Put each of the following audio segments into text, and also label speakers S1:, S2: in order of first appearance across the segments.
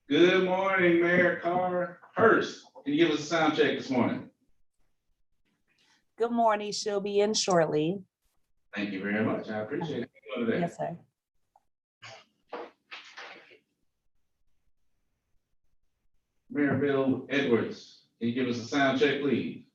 S1: Good morning, Mayor Carr Hurst. Can you give us a sound check this morning?
S2: Good morning. She'll be in shortly.
S1: Thank you very much. I appreciate it. How you doing today?
S2: Yes, sir.
S1: Mayor Bill Edwards, can you give us a sound check, please?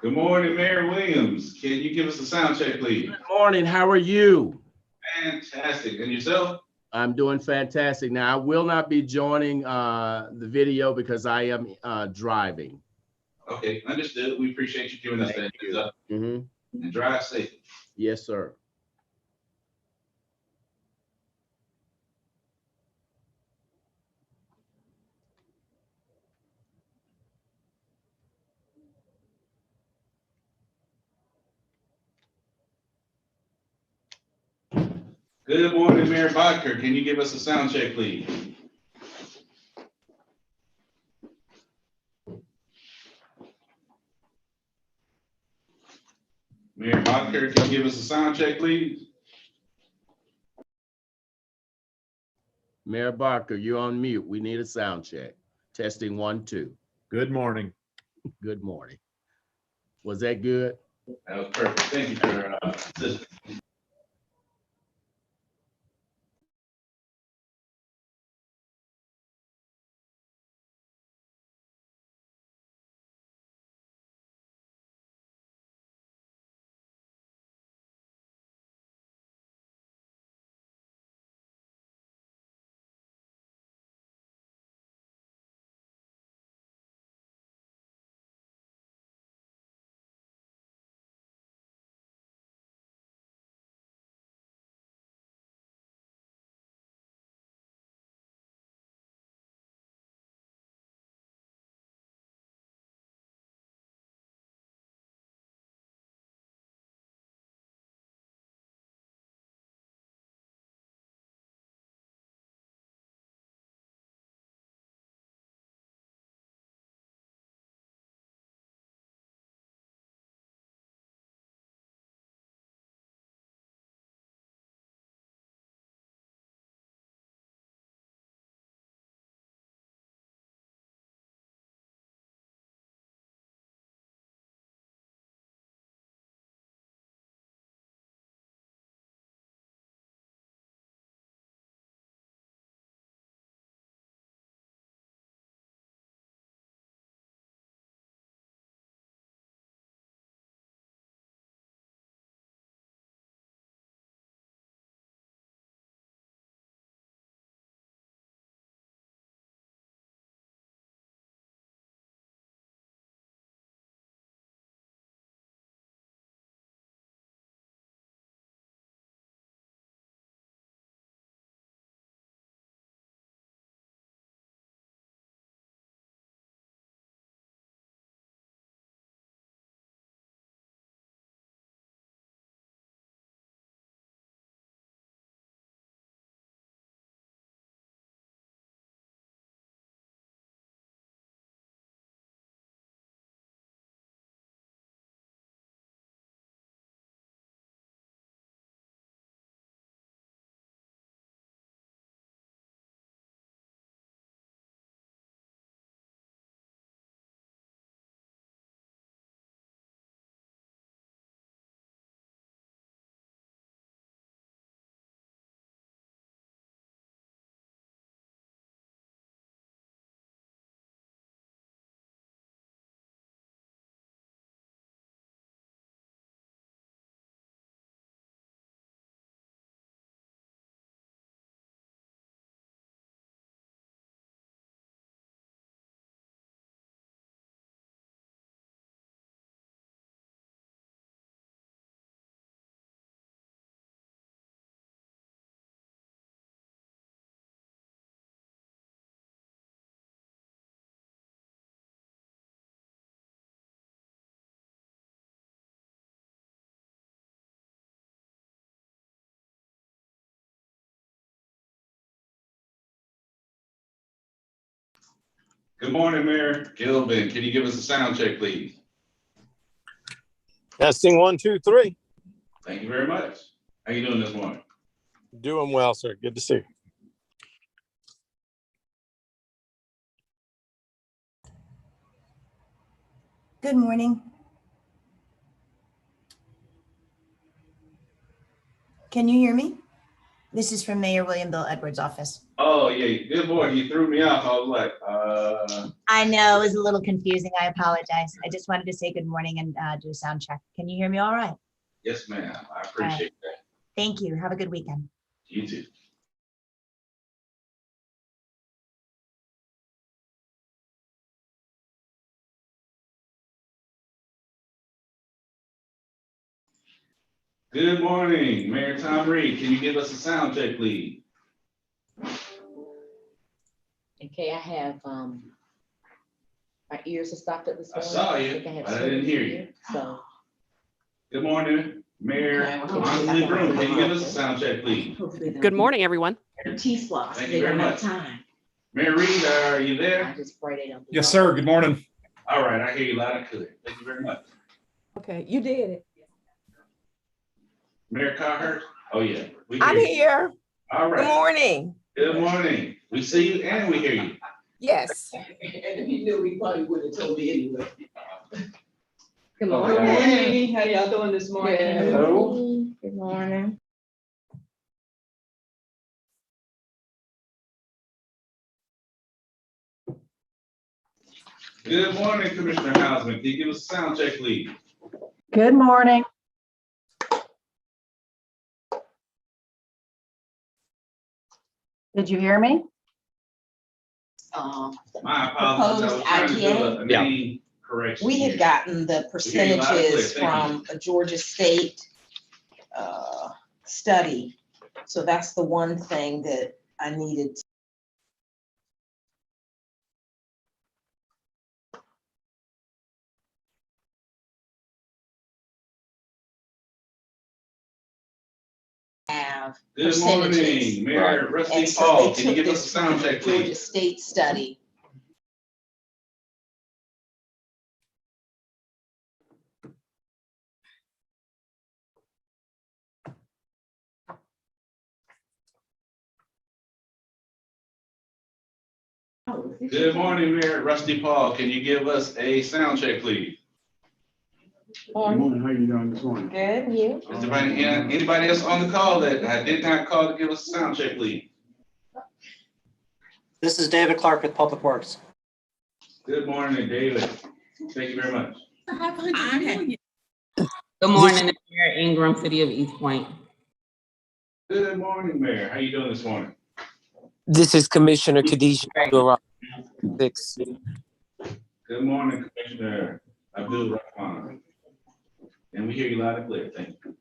S1: Good morning, Mayor Williams. Can you give us a sound check, please?
S3: Good morning. How are you?
S1: Fantastic. And yourself?
S3: I'm doing fantastic. Now, I will not be joining the video because I am driving.
S1: Okay, understood. We appreciate you giving us that heads up. And drive safe.
S3: Yes, sir.
S1: Good morning, Mayor Bodker. Can you give us a sound check, please? Mayor Bodker, can you give us a sound check, please?
S3: Mayor Barker, you're on mute. We need a sound check. Testing 1, 2.
S4: Good morning.
S3: Good morning. Was that good?
S1: That was perfect. Thank you for assistance. Good morning, Mayor Gilvin. Can you give us a sound check, please?
S4: Testing 1, 2, 3.
S1: Thank you very much. How you doing this morning?
S4: Doing well, sir. Good to see you.
S5: Good morning. Can you hear me? This is from Mayor William Bill Edwards' office.
S1: Oh, yeah. Good morning. You threw me off. I was like,
S5: I know, it was a little confusing. I apologize. I just wanted to say good morning and do a sound check. Can you hear me all right?
S1: yes, ma'am. I appreciate that.
S5: Thank you. Have a good weekend.
S1: You too. Good morning, Mayor Tom Reed. Can you give us a sound check, please?
S6: Okay, I have, my ears are stopped up this
S1: I
S6: morning.
S1: saw you,
S6: think have
S1: but I didn't hear you.
S6: So,
S1: Good morning, Mayor
S6: Okay.
S1: Ansley Broom. Can you give us a sound check, please?
S7: Good morning, everyone.
S6: T-Sloss,
S1: Thank
S6: they
S1: you very
S6: don't have
S1: much.
S6: time.
S1: Mayor Reed, are you
S6: I
S1: there?
S6: just pray they don't. do
S8: Yes,
S6: that.
S8: sir. Good morning.
S1: All right, I hear you loud and clear. Thank you very much.
S7: Okay, you did it.
S1: Mayor Carhart? Oh, yeah. We
S2: I'm
S1: you.
S2: here.
S1: All
S2: Good
S1: right.
S2: morning.
S1: Good morning. We see you and we hear you.
S2: Yes.
S6: And if you knew, he probably would have told me anyway. Good
S1: Okay.
S6: morning. How y'all doing this morning?
S1: Hello.
S6: Good morning.
S1: Good morning, Commissioner Hausman. Can you give us a sound check, please?
S9: Good morning. Did you hear me?
S1: My apologies. I was trying to do a name correction.
S10: We had gotten the
S1: hear you loud and clear.
S10: percentages
S1: Thank
S10: from a Georgia State study. So that's the one thing that I needed. Have
S1: Good morning,
S10: percentages.
S1: Mayor Rusty
S10: And so
S1: Paul.
S10: they
S1: Can you
S10: took
S1: give us a
S10: this
S1: sound check,
S10: Georgia
S1: please?
S10: State study.
S1: Good morning, Mayor Rusty Paul. Can you give us a sound check, please?
S11: Good morning. How you doing this morning?
S10: Good, you?
S1: Is there anybody else on the call that I did not call to give us a sound check, please?
S12: This is David Clark with Public Works.
S1: Good morning, David. Thank you very much.
S6: Good morning, Mayor Ingram, City of East Point.
S1: Good morning, Mayor. How you doing this morning?
S12: This is Commissioner Khadijah Abdul-Six.
S1: Good morning, Commissioner Abdul Rahman. And we hear you loud and clear. Thank you.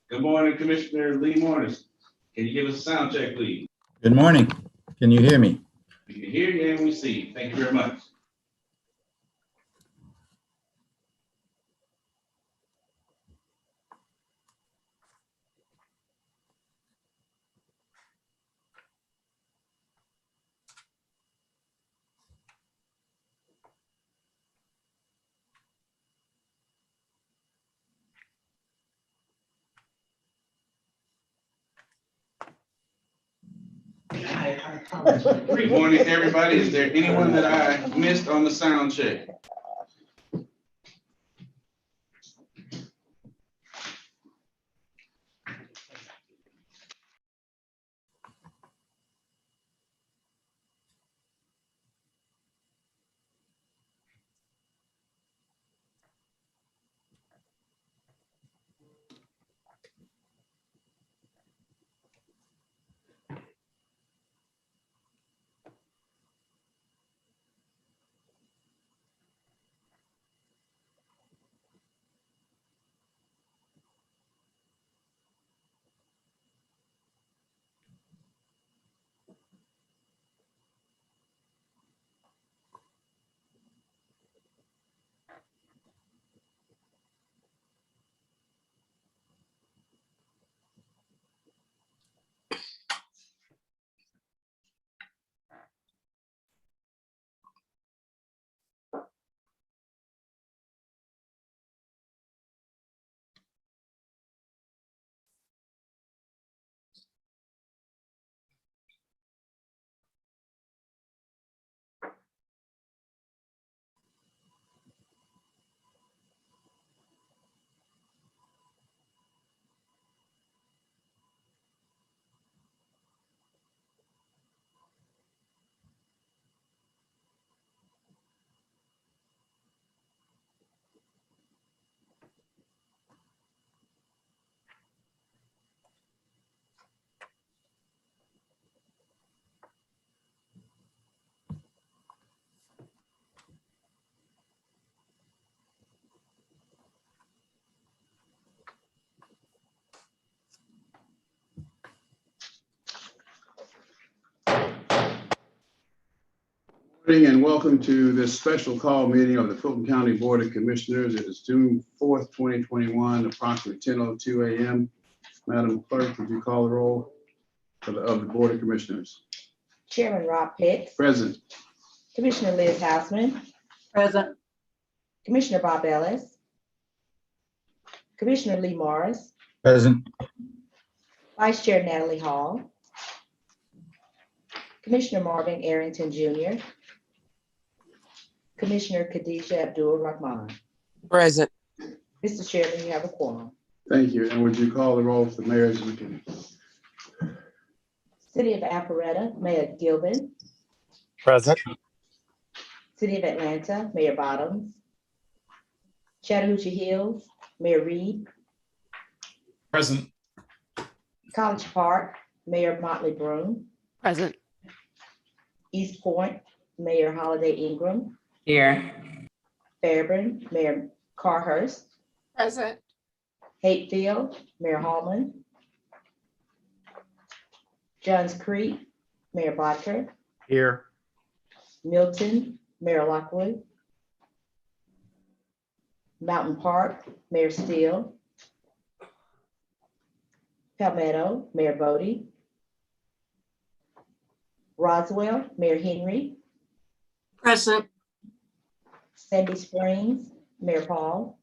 S1: Good morning, Commissioner Lee Morris. Can you give us a sound check, please?
S11: Good morning. Can you hear me?
S1: We can hear you and we see you. Thank you very much. Good morning, everybody. Is there anyone that I missed on the sound check?
S11: Good morning and welcome to this special call meeting of the Fulton County Board of Commissioners. It is June 4th, 2021, approximately 10:02 a.m. Madam Clerk, would you call the roll of the Board of Commissioners?
S6: Chairman Rob Pitts,
S11: Present.
S6: Commissioner Liz Houseman,
S9: Present.
S6: Commissioner Bob Ellis, Commissioner Lee Morris,
S11: Present.
S6: Vice Chair Natalie Hall, Commissioner Marvin Arrington Jr., Commissioner Khadijah Abdul Rahman.
S12: Present.
S6: Mr. Chairman, you have a quorum.
S11: Thank you. And would you call the roll for the mayors? We can.
S6: City of Alpharetta, Mayor Gilbin.
S4: Present.
S6: City of Atlanta, Mayor Bottoms. Chattahoochee Hills, Mayor Reed.
S11: Present.
S6: College Park, Mayor Motley Broom.
S7: Present.
S6: East Point, Mayor Holiday Ingram.
S10: Here.
S6: Fairburn, Mayor Carhurst.
S2: Present.
S6: Hatefield, Mayor Hallman. Johns Creek, Mayor Bodker.
S3: Here.
S6: Milton, Mayor Lockwood. Mountain Park, Mayor Steele. Palmetto, Mayor Bodie. Roswell, Mayor Henry.
S10: Present.
S6: Sandy Springs, Mayor Paul.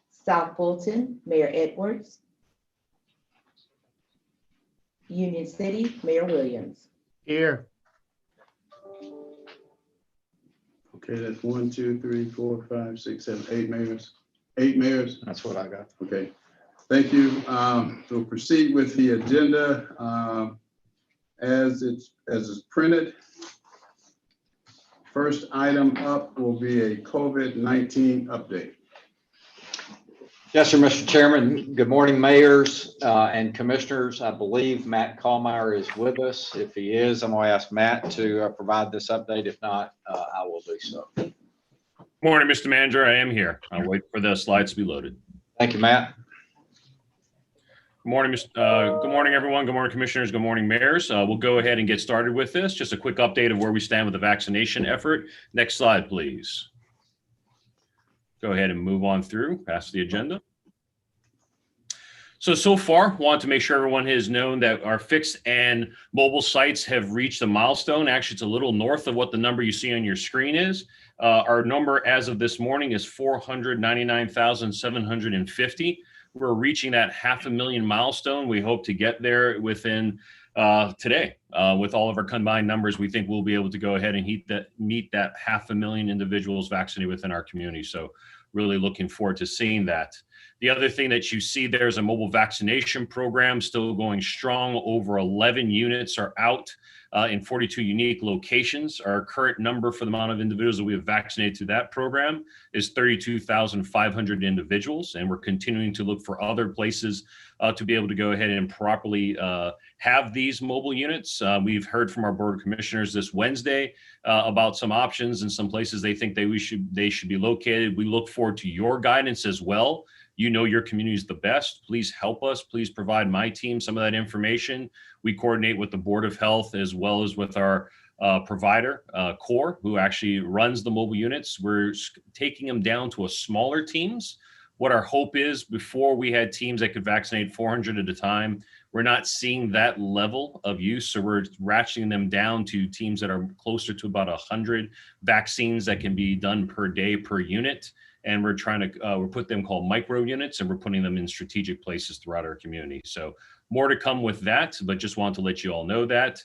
S6: South Fulton, Mayor Edwards. Union City, Mayor Williams.
S3: Here.
S11: Okay, that's 1, 2, 3, 4, 5, 6, 7, 8 mayors. 8 mayors.
S12: That's what I got.
S11: Okay, thank you. We'll proceed with the agenda as is printed. First item up will be a COVID-19 update.
S8: Yes, sir, Mr. Chairman. Good morning, mayors and commissioners. I believe Matt Kallmeyer is with us. If he is, I'm going to ask Matt to provide this update. If not, I will do so.
S13: Morning, Mr. Manager. I am here. I'll wait for the slides to be loaded.
S8: Thank you, Matt.
S13: Good morning, good morning, everyone. Good morning, commissioners. Good morning, mayors. We'll go ahead and get started with this. Just a quick update of where we stand with the vaccination effort. Next slide, please. Go ahead and move on through past the agenda. So far, want to make sure everyone has known that our fixed and mobile sites have reached a milestone. Actually, it's a little north of what the number you see on your screen is. Our number as of this morning is 499,750. We're reaching that 500,000 milestone. We hope to get there within today. With all of our combined numbers, we think we'll be able to go ahead and meet that 500,000 individuals vaccinated within our community. So really looking forward to seeing that. The other thing that you see there is a mobile vaccination program still going strong. Over 11 units are out in 42 unique locations. Our current number for the amount of individuals that we have vaccinated through that program is 32,500 individuals. And we're continuing to look for other places to be able to go ahead and properly have these mobile units. We've heard from our Board of Commissioners this Wednesday about some options and some places they think they should be located. We look forward to your guidance as well. You know your community is the best. Please help us. Please provide my team some of that information. We coordinate with the Board of Health as well as with our provider, CORE, who actually runs the mobile units. We're taking them down to a smaller teams. What our hope is, before we had teams that could vaccinate 400 at a time, we're not seeing that level of use. So we're ratcheting them down to teams that are closer to about 100 vaccines that can be done per day per unit. And we're trying to, we put them called micro units, and we're putting them in strategic places throughout our community. So more to come with that, but just want to let you all know that.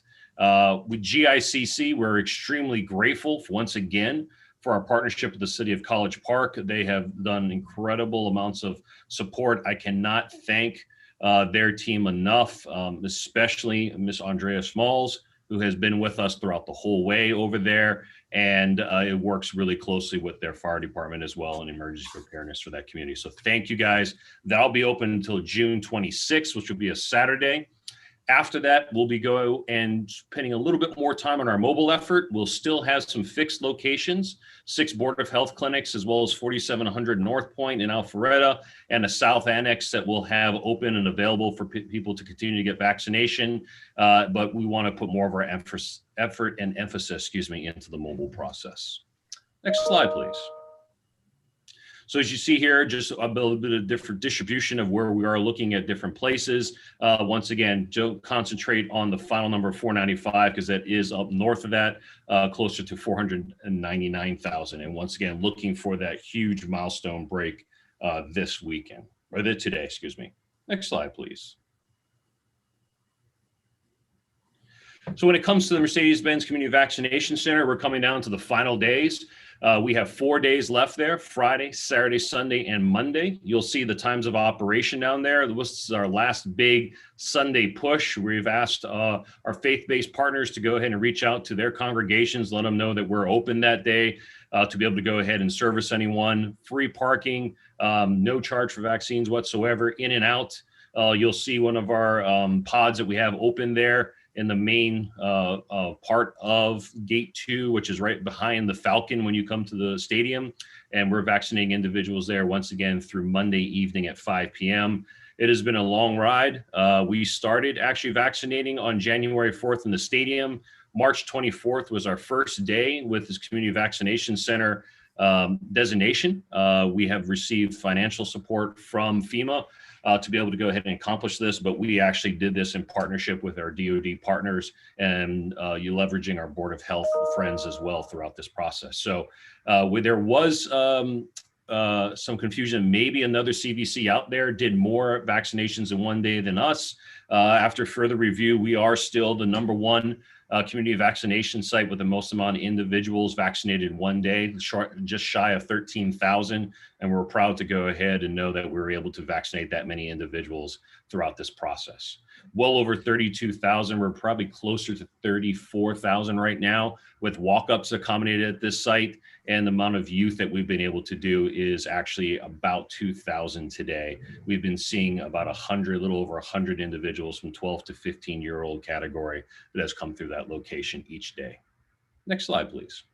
S13: With GICC, we're extremely grateful once again for our partnership with the City of College Park. They have done incredible amounts of support. I cannot thank their team enough, especially Miss Andrea Smalls, who has been with us throughout the whole way over there. And it works really closely with their fire department as well and emergency preparedness for that community. So thank you guys. That'll be open until June 26th, which will be a Saturday. After that, we'll be go and spending a little bit more time on our mobile effort. We'll still have some fixed locations, 6 Board of Health clinics, as well as 4700 North Point in Alpharetta, and a South Annex that we'll have open and available for people to continue to get vaccination. But we want to put more of our effort and emphasis, into the mobile process. Next slide, please. So as you see here, just a little bit of different distribution of where we are looking at different places. Once again, don't concentrate on the final number of 495 because that is up north of that, closer to 499,000. And once again, looking for that huge milestone break this weekend, or today, excuse me. Next slide, please. So when it comes to the Mercedes-Benz Community Vaccination Center, we're coming down to the final days. We have 4 days left there, Friday, Saturday, Sunday, and Monday. You'll see the times of operation down there. This is our last big Sunday push. We've asked our faith-based partners to go ahead and reach out to their congregations, let them know that we're open that day to be able to go ahead and service anyone. Free parking, no charge for vaccines whatsoever, in and out. You'll see one of our pods that we have open there in the main part of gate 2, which is right behind the Falcon when you come to the stadium. And we're vaccinating individuals there once again through Monday evening at 5 p.m. It has been a long ride. We started actually vaccinating on January 4th in the stadium. March 24th was our first day with this community vaccination center designation. We have received financial support from FEMA to be able to go ahead and accomplish this, but we actually did this in partnership with our DoD partners and you leveraging our Board of Health friends as well throughout this process. So there was some confusion. Maybe another CVC out there did more vaccinations in one day than us. After further review, we are still the #1 community vaccination site with the most amount of individuals vaccinated in one day, just shy of 13,000. And we're proud to go ahead and know that we were able to vaccinate that many individuals throughout this process. Well over 32,000. We're probably closer to 34,000 right now with walk-ups accommodated at this site. And the amount of youth that we've been able to do is actually about 2,000 today. We've been seeing about 100, a little over 100 individuals from 12 to 15-year-old category that has come through that location each day. Next slide, please.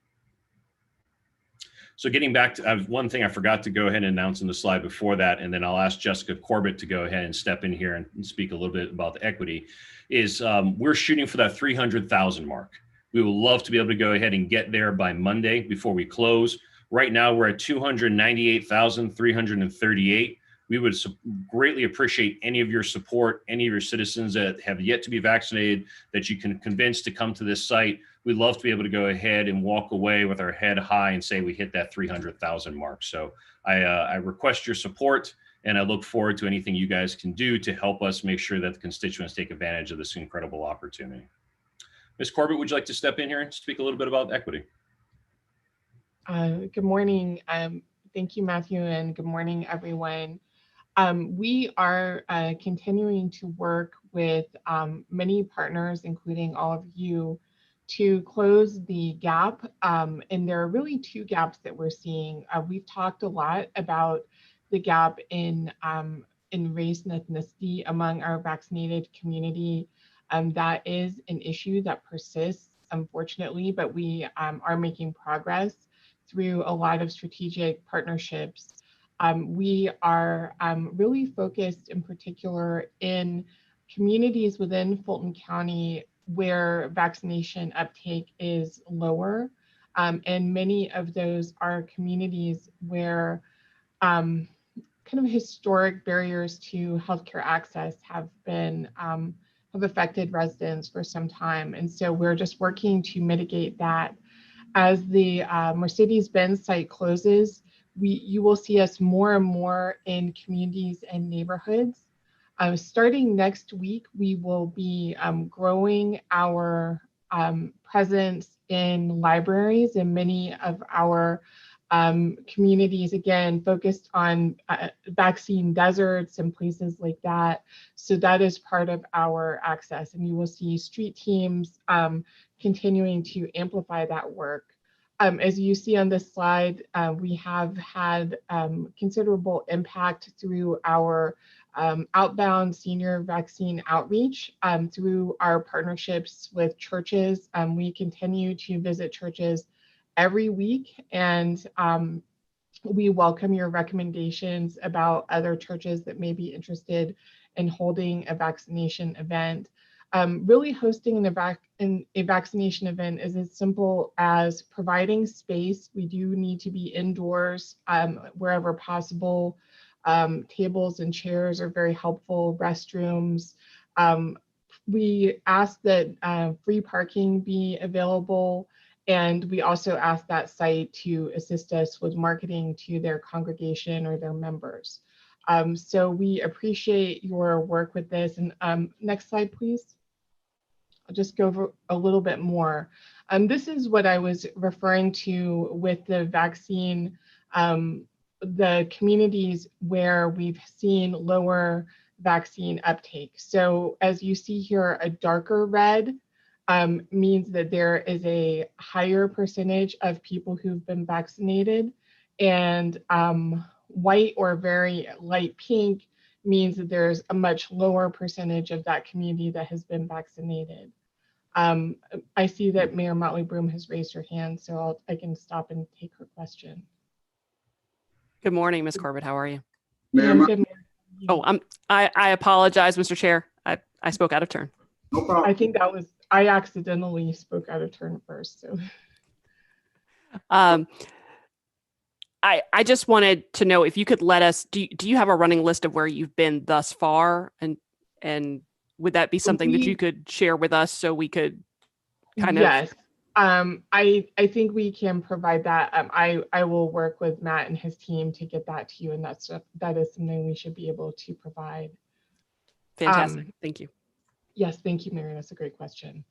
S13: So getting back to one thing I forgot to go ahead and announce in the slide before that, and then I'll ask Jessica Corbett to go ahead and step in here and speak a little bit about the equity, is we're shooting for that 300,000 mark. We would love to be able to go ahead and get there by Monday before we close. Right now, we're at 298,338. We would greatly appreciate any of your support, any of your citizens that have yet to be vaccinated that you can convince to come to this site. We'd love to be able to go ahead and walk away with our head high and say we hit that 300,000 mark. So I request your support, and I look forward to anything you guys can do to help us make sure that the constituents take advantage of this incredible opportunity. Ms. Corbett, would you like to step in here and speak a little bit about equity?
S14: Good morning. Thank you, Matthew, and good morning, everyone. We are continuing to work with many partners, including all of you, to close the gap. And there are really 2 gaps that we're seeing. We've talked a lot about the gap in race and ethnicity among our vaccinated community. That is an issue that persists, unfortunately, but we are making progress through a lot of strategic partnerships. We are really focused in particular in communities within Fulton County where vaccination uptake is lower. And many of those are communities where kind of historic barriers to healthcare access have affected residents for some time. And so we're just working to mitigate that. As the Mercedes-Benz site closes, you will see us more and more in communities and neighborhoods. Starting next week, we will be growing our presence in libraries in many of our communities, again, focused on vaccine deserts and places like that. So that is part of our access. And you will see street teams continuing to amplify that work. As you see on this slide, we have had considerable impact through our outbound senior vaccine outreach through our partnerships with churches. We continue to visit churches every week, and we welcome your recommendations about other churches that may be interested in holding a vaccination event. Really hosting a vaccination event is as simple as providing space. We do need to be indoors wherever possible. Tables and chairs are very helpful, restrooms. We ask that free parking be available, and we also ask that site to assist us with marketing to their congregation or their members. So we appreciate your work with this. And next slide, please. I'll just go over a little bit more. This is what I was referring to with the vaccine, the communities where we've seen lower vaccine uptake. So as you see here, a darker red means that there is a higher percentage of people who've been vaccinated, and white or very light pink means that there's a much lower percentage of that community that has been vaccinated. I see that Mayor Motley Broom has raised her hand, so I can stop and take her question.
S7: Good morning, Ms. Corbett. How are you?
S11: Mayor,
S14: Good morning.
S7: Oh, I apologize, Mr. Chair. I spoke out of turn.
S11: no problem.
S14: I think that was, I accidentally spoke out of turn first, so.
S7: I just wanted to know if you could let us, do you have a running list of where you've been thus far? And would that be something that you could share with us so we could kind of?
S14: Yes, I think we can provide that. I will work with Matt and his team to get that to you, and that is something we should be able to provide.
S7: Fantastic. Thank you.
S14: Yes, thank you, Mary. That's a great question.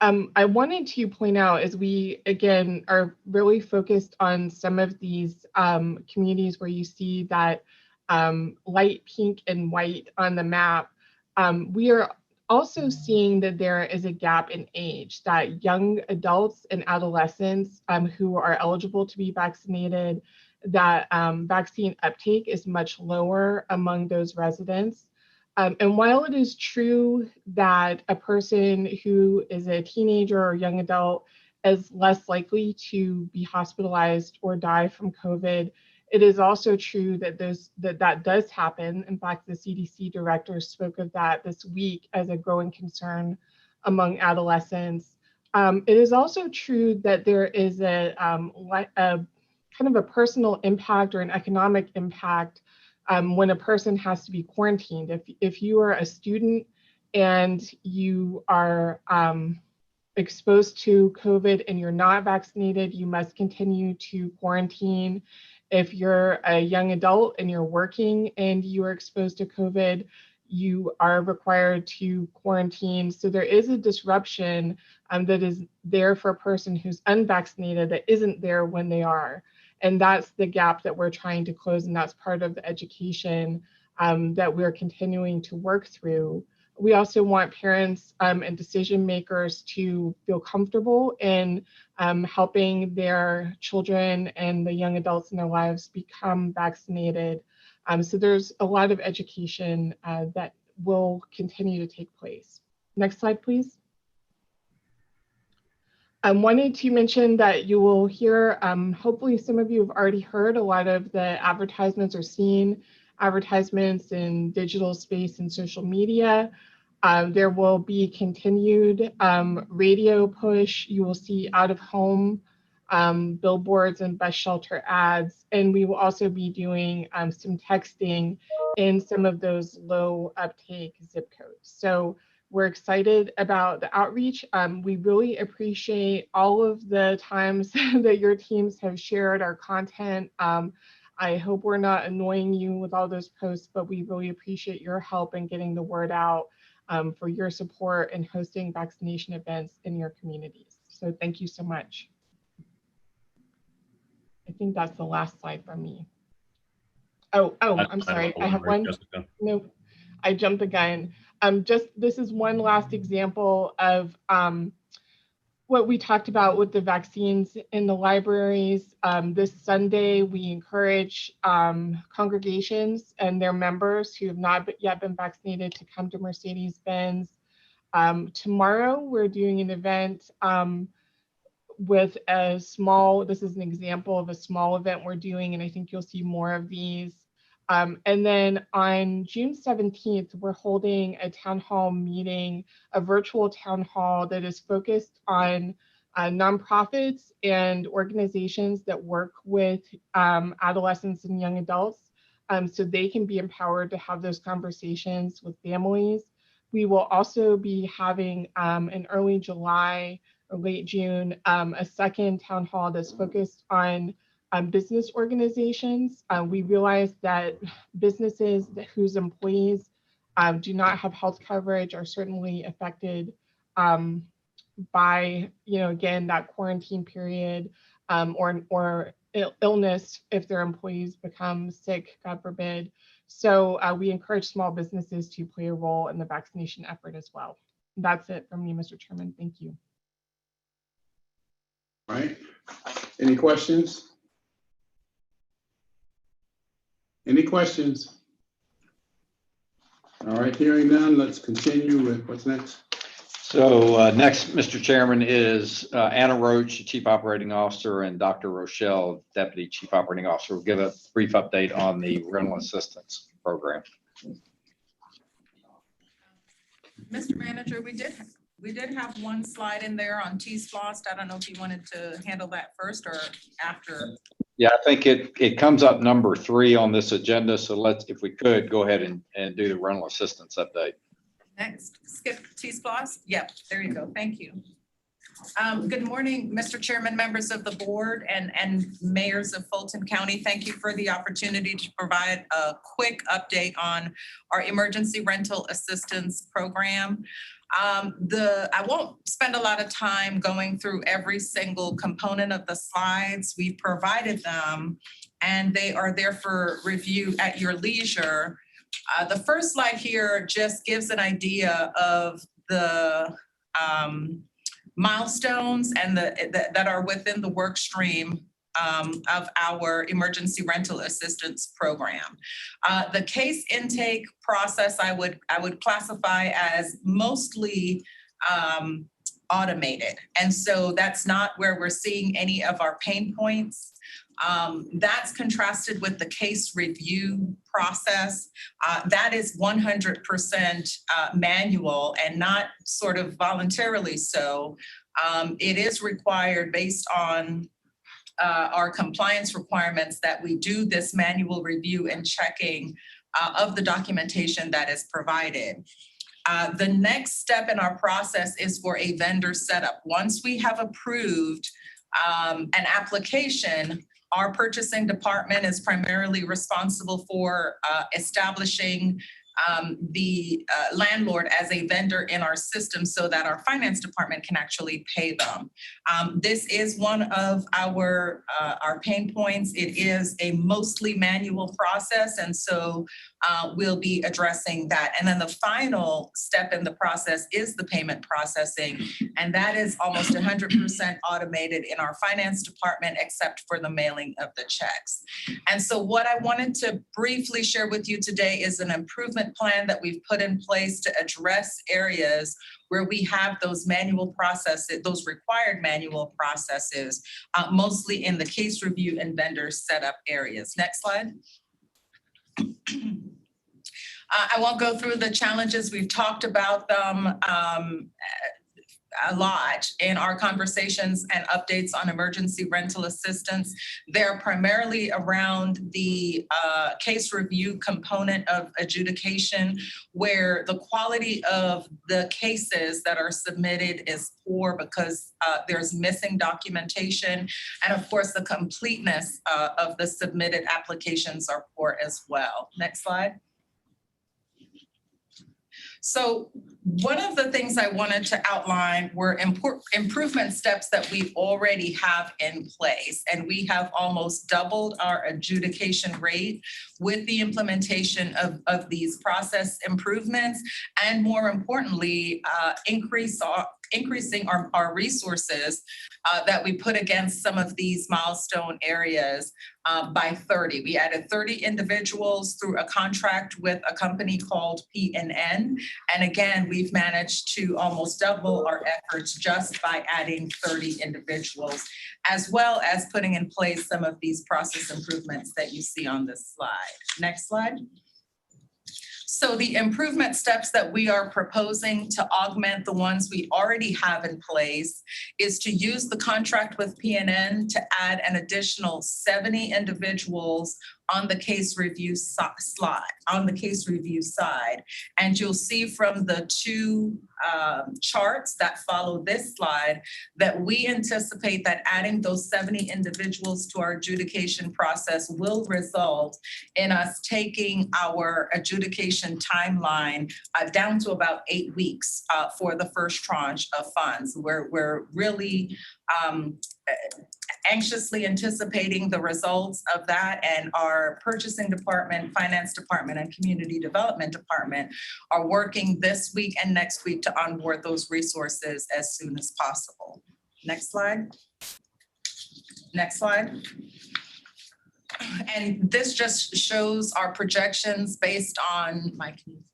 S14: I wanted to point out, as we, again, are really focused on some of these communities where you see that light pink and white on the map, we are also seeing that there is a gap in age, that young adults and adolescents who are eligible to be vaccinated, that vaccine uptake is much lower among those residents. And while it is true that a person who is a teenager or young adult is less likely to be hospitalized or die from COVID, it is also true that that does happen. In fact, the CDC director spoke of that this week as a growing concern among adolescents. It is also true that there is a kind of a personal impact or an economic impact when a person has to be quarantined. If you are a student and you are exposed to COVID and you're not vaccinated, you must continue to quarantine. If you're a young adult and you're working and you are exposed to COVID, you are required to quarantine. So there is a disruption that is there for a person who's unvaccinated that isn't there when they are. And that's the gap that we're trying to close, and that's part of the education that we're continuing to work through. We also want parents and decision makers to feel comfortable in helping their children and the young adults in their lives become vaccinated. So there's a lot of education that will continue to take place. Next slide, please. I wanted to mention that you will hear, hopefully some of you have already heard a lot of the advertisements or seen advertisements in digital space and social media. There will be continued radio push. You will see out of home billboards and bus shelter ads. And we will also be doing some texting in some of those low uptake zip codes. So we're excited about the outreach. We really appreciate all of the times that your teams have shared our content. I hope we're not annoying you with all those posts, but we really appreciate your help in getting the word out for your support in hosting vaccination events in your communities. So thank you so much. I think that's the last slide from me. Oh, I'm sorry. I have one. No, I jumped the gun. This is one last example of what we talked about with the vaccines in the libraries. This Sunday, we encourage congregations and their members who have not yet been vaccinated to come to Mercedes-Benz. Tomorrow, we're doing an event with a small, this is an example of a small event we're doing, and I think you'll see more of these. And then on June 17th, we're holding a town hall meeting, a virtual town hall that is focused on nonprofits and organizations that work with adolescents and young adults, so they can be empowered to have those conversations with families. We will also be having in early July or late June, a second town hall that's focused on business organizations. We realize that businesses whose employees do not have health coverage are certainly affected by, again, that quarantine period or illness if their employees become sick, God forbid. So we encourage small businesses to play a role in the vaccination effort as well. That's it from me, Mr. Chairman. Thank you.
S11: All right. Any questions? Any questions? All right, hearing none, let's continue with what's next.
S8: So next, Mr. Chairman, is Anna Roach, Chief Operating Officer, and Dr. Rochelle, Deputy Chief Operating Officer, will give a brief update on the rental assistance program.
S15: Mr. Manager, we did have one slide in there on T-Splost. I don't know if you wanted to handle that first or after.
S8: Yeah, I think it comes up number 3 on this agenda. So let's, if we could, go ahead and do the rental assistance update.
S15: Next, skip T-Splost. Yep, there you go. Thank you. Good morning, Mr. Chairman, members of the board, and mayors of Fulton County. Thank you for the opportunity to provide a quick update on our emergency rental assistance program. I won't spend a lot of time going through every single component of the slides. We've provided them, and they are there for review at your leisure. The first slide here just gives an idea of the milestones and that are within the work stream of our emergency rental assistance program. The case intake process I would classify as mostly automated. And so that's not where we're seeing any of our pain points. That's contrasted with the case review process. That is 100% manual and not sort of voluntarily so. It is required based on our compliance requirements that we do this manual review and checking of the documentation that is provided. The next step in our process is for a vendor setup. Once we have approved an application, our purchasing department is primarily responsible for establishing the landlord as a vendor in our system so that our finance department can actually pay them. This is one of our pain points. It is a mostly manual process, and so we'll be addressing that. And then the final step in the process is the payment processing, and that is almost 100% automated in our finance department, except for the mailing of the checks. And so what I wanted to briefly share with you today is an improvement plan that we've put in place to address areas where we have those manual processes, those required manual processes, mostly in the case review and vendor setup areas. Next slide. I won't go through the challenges. We've talked about them a lot in our conversations and updates on emergency rental assistance. They're primarily around the case review component of adjudication, where the quality of the cases that are submitted is poor because there's missing documentation. And of course, the completeness of the submitted applications are poor as well. Next slide. So one of the things I wanted to outline were improvement steps that we already have in place. And we have almost doubled our adjudication rate with the implementation of these process improvements. And more importantly, increased increasing our resources that we put against some of these milestone areas by 30. We added 30 individuals through a contract with a company called PNN. And again, we've managed to almost double our efforts just by adding 30 individuals, as well as putting in place some of these process improvements that you see on this slide. Next slide. So the improvement steps that we are proposing to augment the ones we already have in place is to use the contract with PNN to add an additional 70 individuals on the case review side. And you'll see from the two charts that follow this slide that we anticipate that adding those 70 individuals to our adjudication process will result in us taking our adjudication timeline down to about 8 weeks for the first tranche of funds. We're really anxiously anticipating the results of that, and our purchasing department, finance department, and community development department are working this week and next week to onboard those resources as soon as possible. Next slide. Next slide. And this just shows our projections based on, Mike, can you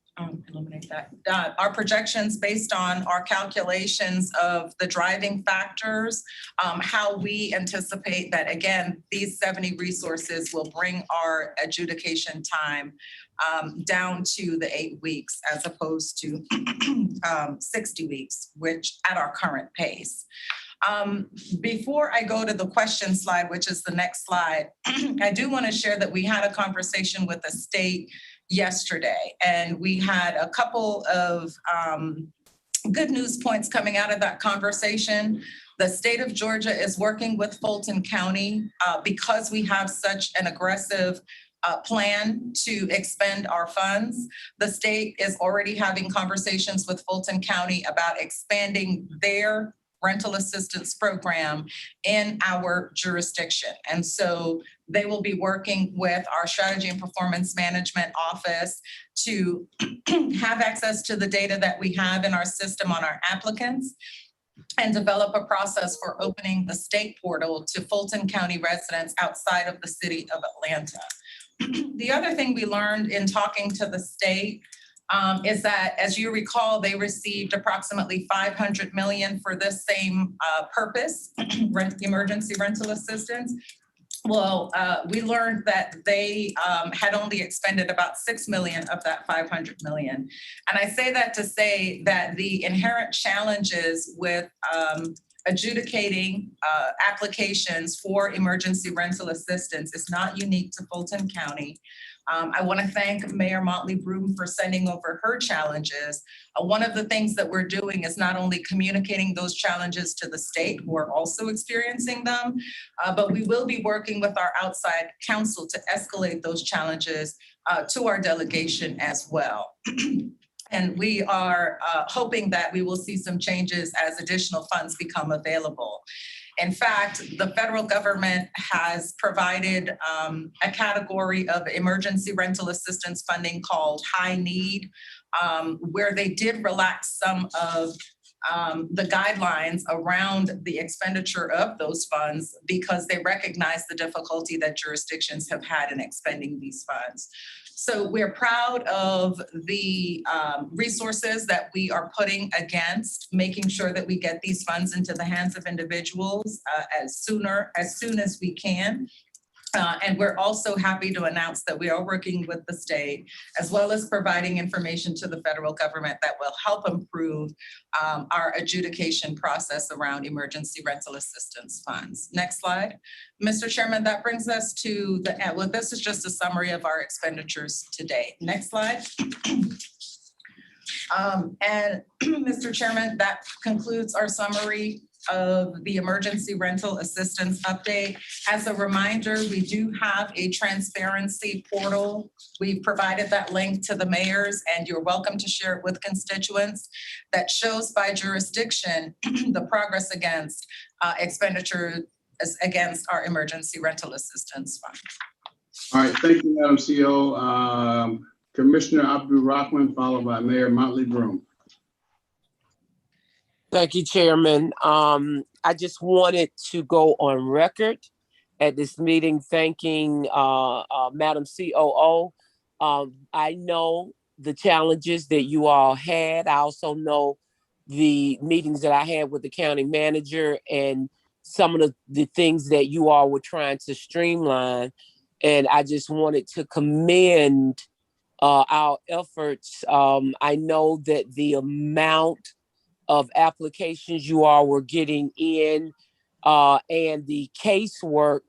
S15: eliminate that? Our projections based on our calculations of the driving factors, how we anticipate that, again, these 70 resources will bring our adjudication time down to the 8 weeks as opposed to 60 weeks, which at our current pace. Before I go to the question slide, which is the next slide, I do want to share that we had a conversation with the state yesterday, and we had a couple of good news points coming out of that conversation. The state of Georgia is working with Fulton County because we have such an aggressive plan to expend our funds. The state is already having conversations with Fulton County about expanding their rental assistance program in our jurisdiction. And so they will be working with our strategy and performance management office to have access to the data that we have in our system on our applicants and develop a process for opening the state portal to Fulton County residents outside of the city of Atlanta. The other thing we learned in talking to the state is that, as you recall, they received approximately $500 million for this same purpose, emergency rental assistance. Well, we learned that they had only expended about $6 million of that $500 million. And I say that to say that the inherent challenges with adjudicating applications for emergency rental assistance is not unique to Fulton County. I want to thank Mayor Motley Broom for sending over her challenges. One of the things that we're doing is not only communicating those challenges to the state, who are also experiencing them, but we will be working with our outside counsel to escalate those challenges to our delegation as well. And we are hoping that we will see some changes as additional funds become available. In fact, the federal government has provided a category of emergency rental assistance funding called high need, where they did relax some of the guidelines around the expenditure of those funds because they recognize the difficulty that jurisdictions have had in expending these funds. So we're proud of the resources that we are putting against making sure that we get these funds into the hands of individuals as soon as we can. And we're also happy to announce that we are working with the state, as well as providing information to the federal government that will help improve our adjudication process around emergency rental assistance funds. Next slide. Mr. Chairman, that brings us to the end. Well, this is just a summary of our expenditures to date. Next slide. And Mr. Chairman, that concludes our summary of the emergency rental assistance update. As a reminder, we do have a transparency portal. We've provided that link to the mayors, and you're welcome to share it with constituents, that shows by jurisdiction the progress against expenditure against our emergency rental assistance fund.
S11: All right, thank you, Madam CO. Commissioner Abdul Rahman, followed by Mayor Motley Broom.
S12: Thank you, Chairman. I just wanted to go on record at this meeting thanking Madam COO. I know the challenges that you all had. I also know the meetings that I had with the county manager and some of the things that you all were trying to streamline. And I just wanted to commend our efforts. I know that the amount of applications you all were getting in and the casework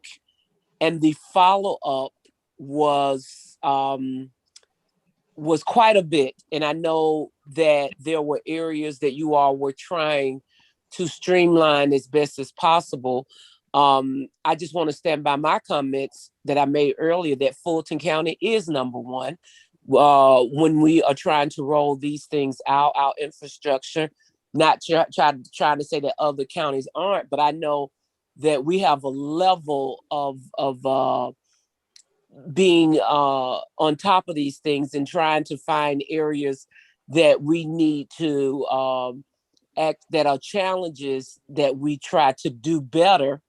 S12: and the follow-up was quite a bit. And I know that there were areas that you all were trying to streamline as best as possible. I just want to stand by my comments that I made earlier that Fulton County is number one when we are trying to roll these things out, our infrastructure. Not trying to say that other counties aren't, but I know that we have a level of being on top of these things and trying to find areas that we need to act that are challenges that we try to do better.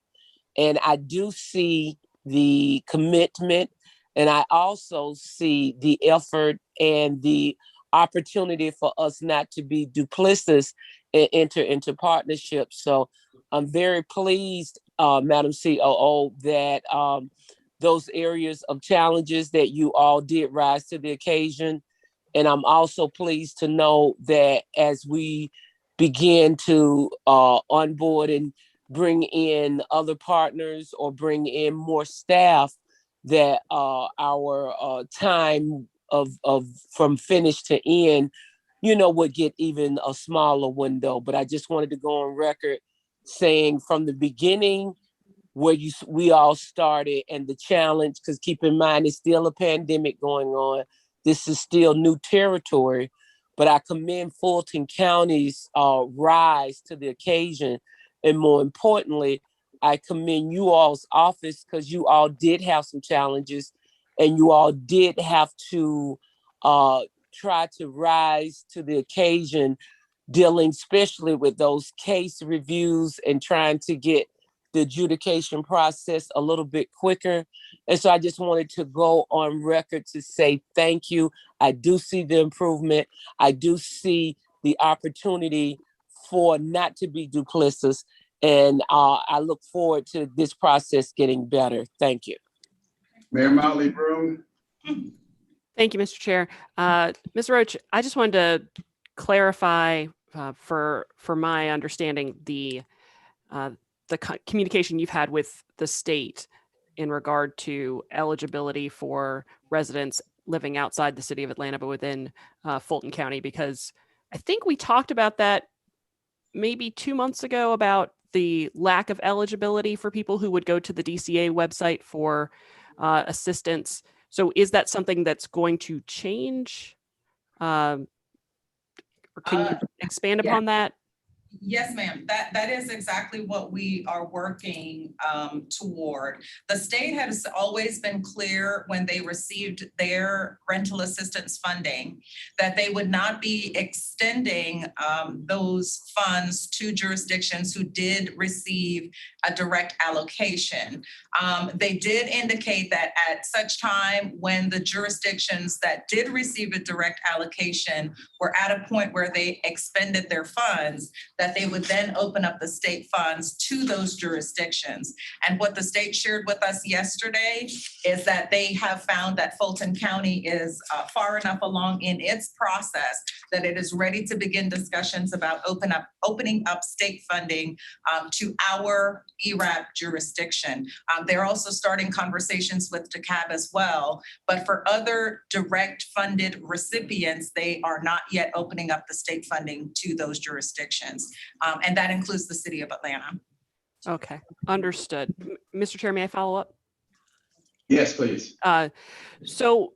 S12: And I do see the commitment, and I also see the effort and the opportunity for us not to be duplicitous and enter into partnerships. So I'm very pleased, Madam COO, that those areas of challenges that you all did rise to the occasion. And I'm also pleased to know that as we begin to onboard and bring in other partners or bring in more staff, that our time of from finish to end, would get even a smaller window. But I just wanted to go on record saying from the beginning where we all started and the challenge, because keep in mind, it's still a pandemic going on. This is still new territory, but I commend Fulton County's rise to the occasion. And more importantly, I commend you all's office because you all did have some challenges and you all did have to try to rise to the occasion, dealing especially with those case reviews and trying to get the adjudication process a little bit quicker. And so I just wanted to go on record to say thank you. I do see the improvement. I do see the opportunity for not to be duplicitous. And I look forward to this process getting better. Thank you.
S11: Mayor Motley Broom.
S7: Thank you, Mr. Chair. Ms. Roach, I just wanted to clarify for my understanding the communication you've had with the state in regard to eligibility for residents living outside the city of Atlanta, but within Fulton County, because I think we talked about that maybe 2 months ago about the lack of eligibility for people who would go to the DCA website for assistance. So is that something that's going to change? Or can you expand upon that?
S15: Yes, ma'am. That is exactly what we are working toward. The state has always been clear when they received their rental assistance funding that they would not be extending those funds to jurisdictions who did receive a direct allocation. They did indicate that at such time when the jurisdictions that did receive a direct allocation were at a point where they expended their funds, that they would then open up the state funds to those jurisdictions. And what the state shared with us yesterday is that they have found that Fulton County is far enough along in its process that it is ready to begin discussions about opening up state funding to our ERAP jurisdiction. They're also starting conversations with DeKalb as well, but for other direct funded recipients, they are not yet opening up the state funding to those jurisdictions. And that includes the city of Atlanta.
S7: Okay, understood. Mr. Chair, may I follow up?
S11: Yes, please.
S7: So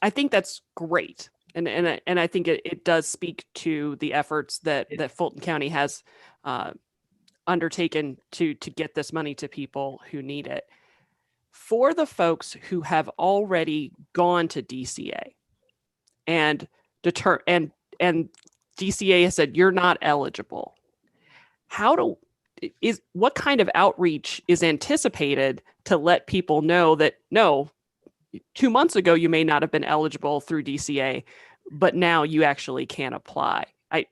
S7: I think that's great. And I think it does speak to the efforts that Fulton County has undertaken to get this money to people who need it. For the folks who have already gone to DCA and DCA has said you're not eligible. What kind of outreach is anticipated to let people know that no, 2 months ago you may not have been eligible through DCA, but now you actually can apply? I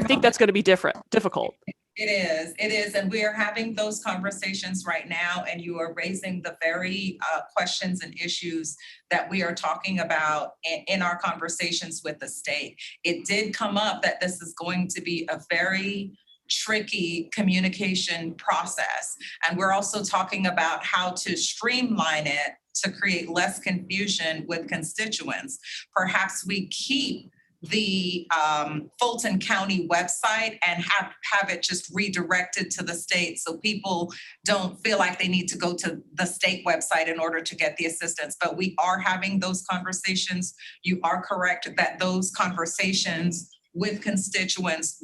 S7: think that's going to be difficult.
S15: It is, and we are having those conversations right now, and you are raising the very questions and issues that we are talking about in our conversations with the state. It did come up that this is going to be a very tricky communication process, and we're also talking about how to streamline it to create less confusion with constituents. Perhaps we keep the Fulton County website and have it just redirected to the state, so people don't feel like they need to go to the state website in order to get the assistance. But we are having those conversations. You are correct that those conversations with constituents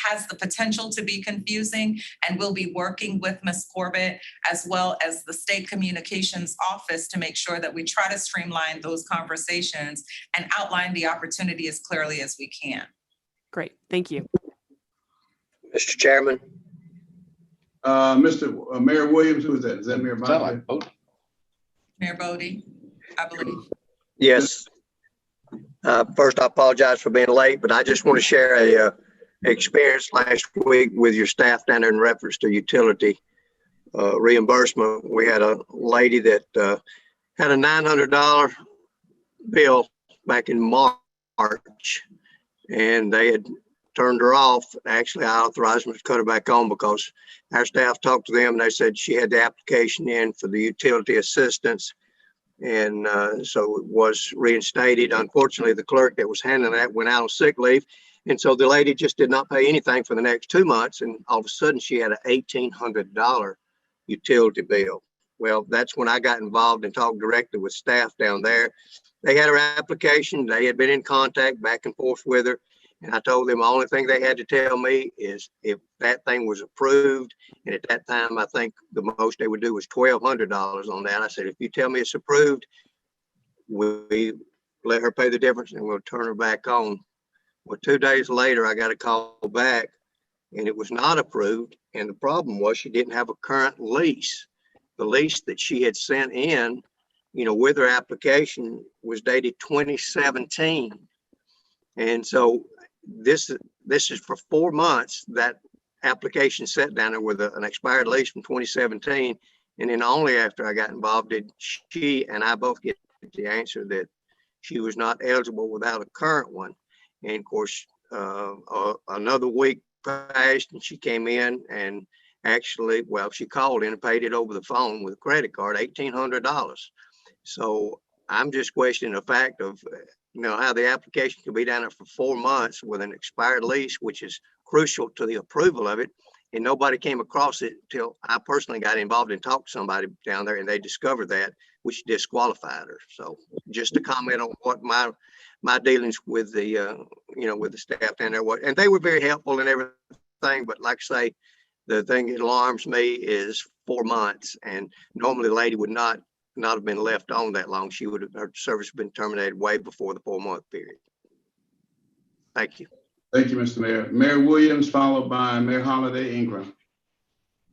S15: has the potential to be confusing, and we'll be working with Ms. Corbett as well as the state communications office to make sure that we try to streamline those conversations and outline the opportunity as clearly as we can.
S7: Great, thank you.
S16: Mr. Chairman.
S11: Mayor Williams, who is that? Is that Mayor Bodie?
S15: Mayor Bodie, I believe.
S16: Yes. First, I apologize for being late, but I just want to share a experience last week with your staff down there in reference to utility reimbursement. We had a lady that had a $900 bill back in March, and they had turned her off. Actually, I authorized them to cut her back on because our staff talked to them and they said she had the application in for the utility assistance. And so it was reinstated. Unfortunately, the clerk that was handling that went out on sick leave. And so the lady just did not pay anything for the next 2 months. And all of a sudden she had an $1,800 utility bill. Well, that's when I got involved and talked directly with staff down there. They had her application. They had been in contact back and forth with her. And I told them the only thing they had to tell me is if that thing was approved. And at that time, I think the most they would do was $1,200 on that. I said, if you tell me it's approved, we let her pay the difference and we'll turn her back on. Well, 2 days later, I got a call back and it was not approved. And the problem was she didn't have a current lease. The lease that she had sent in, with her application was dated 2017. And so this is for 4 months. That application sat down there with an expired lease from 2017. And then only after I got involved did she and I both get the answer that she was not eligible without a current one. And of course, another week passed and she came in and actually, she called in and paid it over the phone with a credit card, $1,800. So I'm just questioning the fact of, how the application could be down there for 4 months with an expired lease, which is crucial to the approval of it. And nobody came across it until I personally got involved and talked to somebody down there and they discovered that, which disqualified her. So just to comment on what my dealings with the, with the staff down there was, and they were very helpful and everything. But like I say, the thing that alarms me is 4 months, and normally the lady would not have been left on that long. Her service would have been terminated way before the 4 month period. Thank you.
S11: Thank you, Mr. Mayor. Mayor Williams, followed by Mayor Holiday Ingram.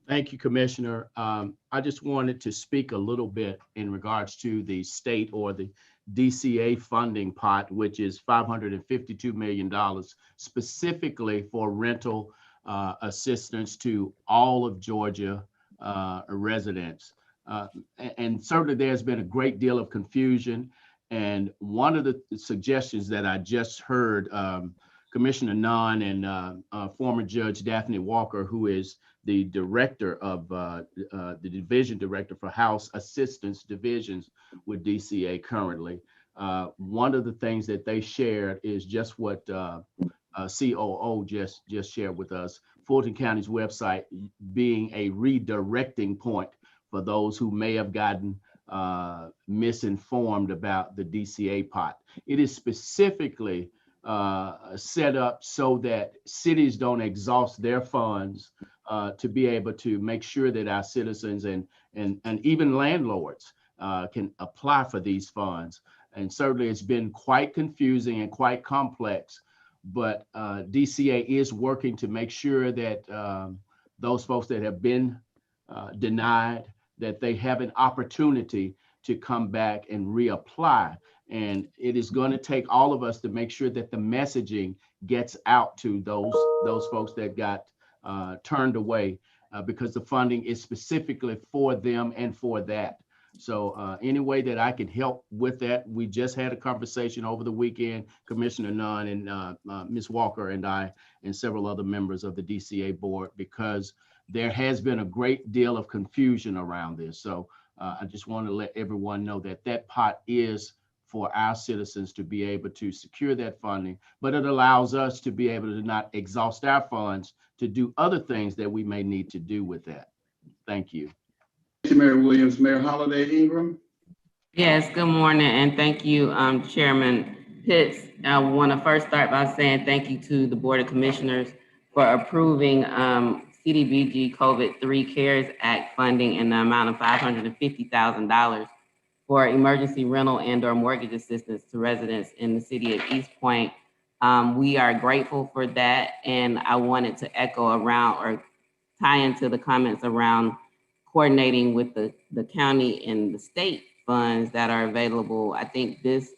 S3: Thank you, Commissioner. I just wanted to speak a little bit in regards to the state or the DCA funding pot, which is $552 million specifically for rental assistance to all of Georgia residents. And certainly there's been a great deal of confusion. And one of the suggestions that I just heard Commissioner Nunn and former Judge Daphne Walker, who is the director of the division director for House Assistance Divisions with DCA currently. One of the things that they shared is just what COO just shared with us, Fulton County's website being a redirecting point for those who may have gotten misinformed about the DCA pot. It is specifically set up so that cities don't exhaust their funds to be able to make sure that our citizens and even landlords can apply for these funds. And certainly it's been quite confusing and quite complex, but DCA is working to make sure that those folks that have been denied, that they have an opportunity to come back and reapply. And it is going to take all of us to make sure that the messaging gets out to those folks that got turned away because the funding is specifically for them and for that. So any way that I can help with that, we just had a conversation over the weekend, Commissioner Nunn and Ms. Walker and I and several other members of the DCA board, because there has been a great deal of confusion around this. So I just want to let everyone know that that pot is for our citizens to be able to secure that funding, but it allows us to be able to not exhaust our funds to do other things that we may need to do with that. Thank you.
S11: Thank you, Mayor Williams. Mayor Holiday Ingram.
S17: Yes, good morning, and thank you, Chairman Pitts. I want to first start by saying thank you to the Board of Commissioners for approving CDBG COVID-3 CARES Act funding in the amount of $550,000 for emergency rental and/or mortgage assistance to residents in the city of East Point. We are grateful for that, and I wanted to echo around or tie into the comments around coordinating with the county and the state funds that are available. I think this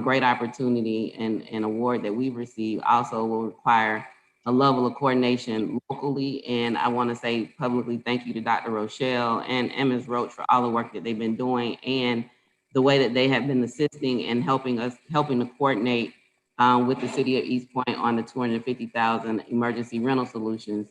S17: great opportunity and award that we've received also will require a level of coordination locally. And I want to say publicly thank you to Dr. Rochelle and Ms. Roach for all the work that they've been doing and the way that they have been assisting and helping to coordinate with the city of East Point on the $250,000 emergency rental solutions,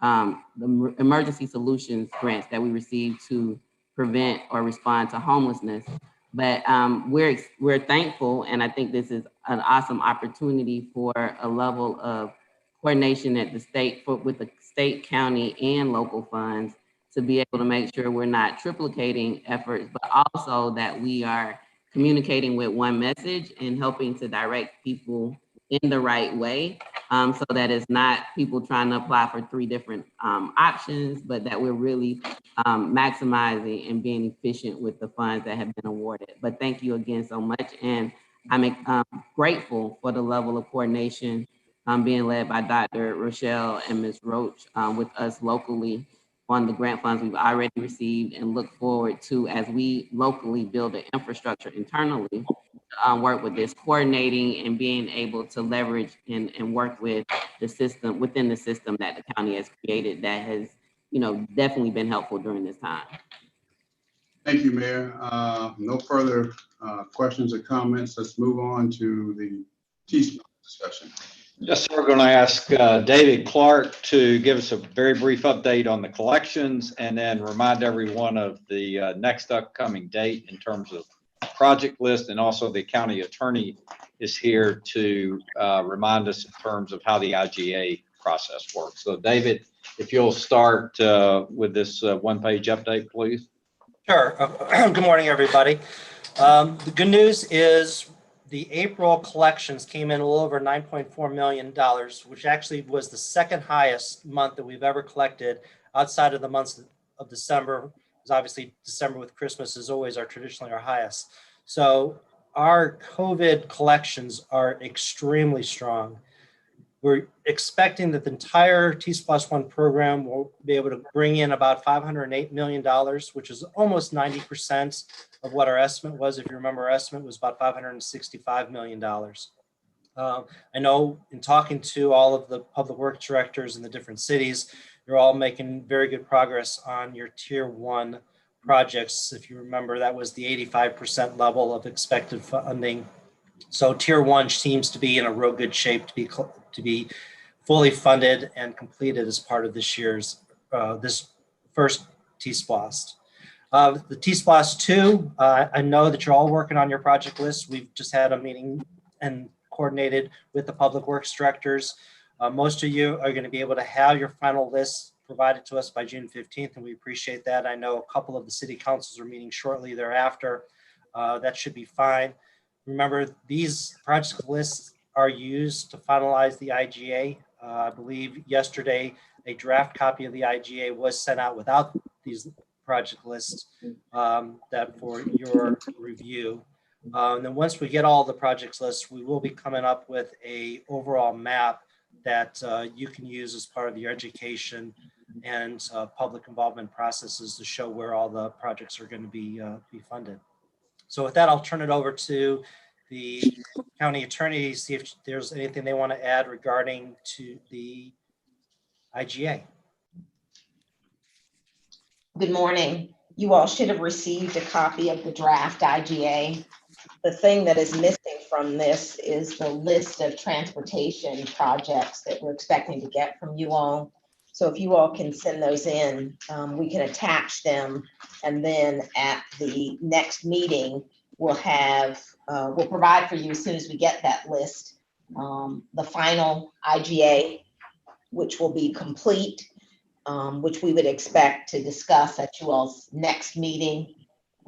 S17: the emergency solutions grants that we received to prevent or respond to homelessness. But we're thankful, and I think this is an awesome opportunity for a level of coordination at the state with the state, county, and local funds to be able to make sure we're not triplicating efforts, but also that we are communicating with one message and helping to direct people in the right way, so that it's not people trying to apply for 3 different options, but that we're really maximizing and being efficient with the funds that have been awarded. But thank you again so much. And I'm grateful for the level of coordination being led by Dr. Rochelle and Ms. Roach with us locally on the grant funds we've already received, and look forward to, as we locally build the infrastructure internally, work with this, coordinating and being able to leverage and work with the system, within the system that the county has created, that has, definitely been helpful during this time.
S11: Thank you, Mayor. No further questions or comments. Let's move on to the T-SPLOST discussion.
S8: Yes, sir. We're going to ask David Clark to give us a very brief update on the collections and then remind everyone of the next upcoming date in terms of project list, and also the county attorney is here to remind us in terms of how the IGA process works. So David, if you'll start with this one-page update, please.
S18: Sure. Good morning, everybody. The good news is the April collections came in a little over $9.4 million, which actually was the second highest month that we've ever collected outside of the months of December. Because obviously December with Christmas is always traditionally our highest. So our COVID collections are extremely strong. We're expecting that the entire T+1 program will be able to bring in about $508 million, which is almost 90% of what our estimate was. If you remember, our estimate was about $565 million. I know in talking to all of the public works directors in the different cities, you're all making very good progress on your tier 1 projects. If you remember, that was the 85% level of expected funding. So tier 1 seems to be in a real good shape to be fully funded and completed as part of this year's this first T-SPLOST. The T-SPLOST 2, I know that you're all working on your project list. We've just had a meeting and coordinated with the public works directors. Most of you are going to be able to have your final list provided to us by June 15th, and we appreciate that. I know a couple of the city councils are meeting shortly thereafter. That should be fine. Remember, these project lists are used to finalize the IGA. I believe yesterday a draft copy of the IGA was sent out without these project lists that for your review. And then once we get all the projects lists, we will be coming up with a overall map that you can use as part of your education and public involvement processes to show where all the projects are going to be funded. So with that, I'll turn it over to the county attorney, see if there's anything they want to add regarding to the IGA.
S10: Good morning. You all should have received a copy of the draft IGA. The thing that is missing from this is the list of transportation projects that we're expecting to get from you all. So if you all can send those in, we can attach them. And then at the next meeting, we'll provide for you as soon as we get that list, the final IGA, which will be complete, which we would expect to discuss at you all's next meeting,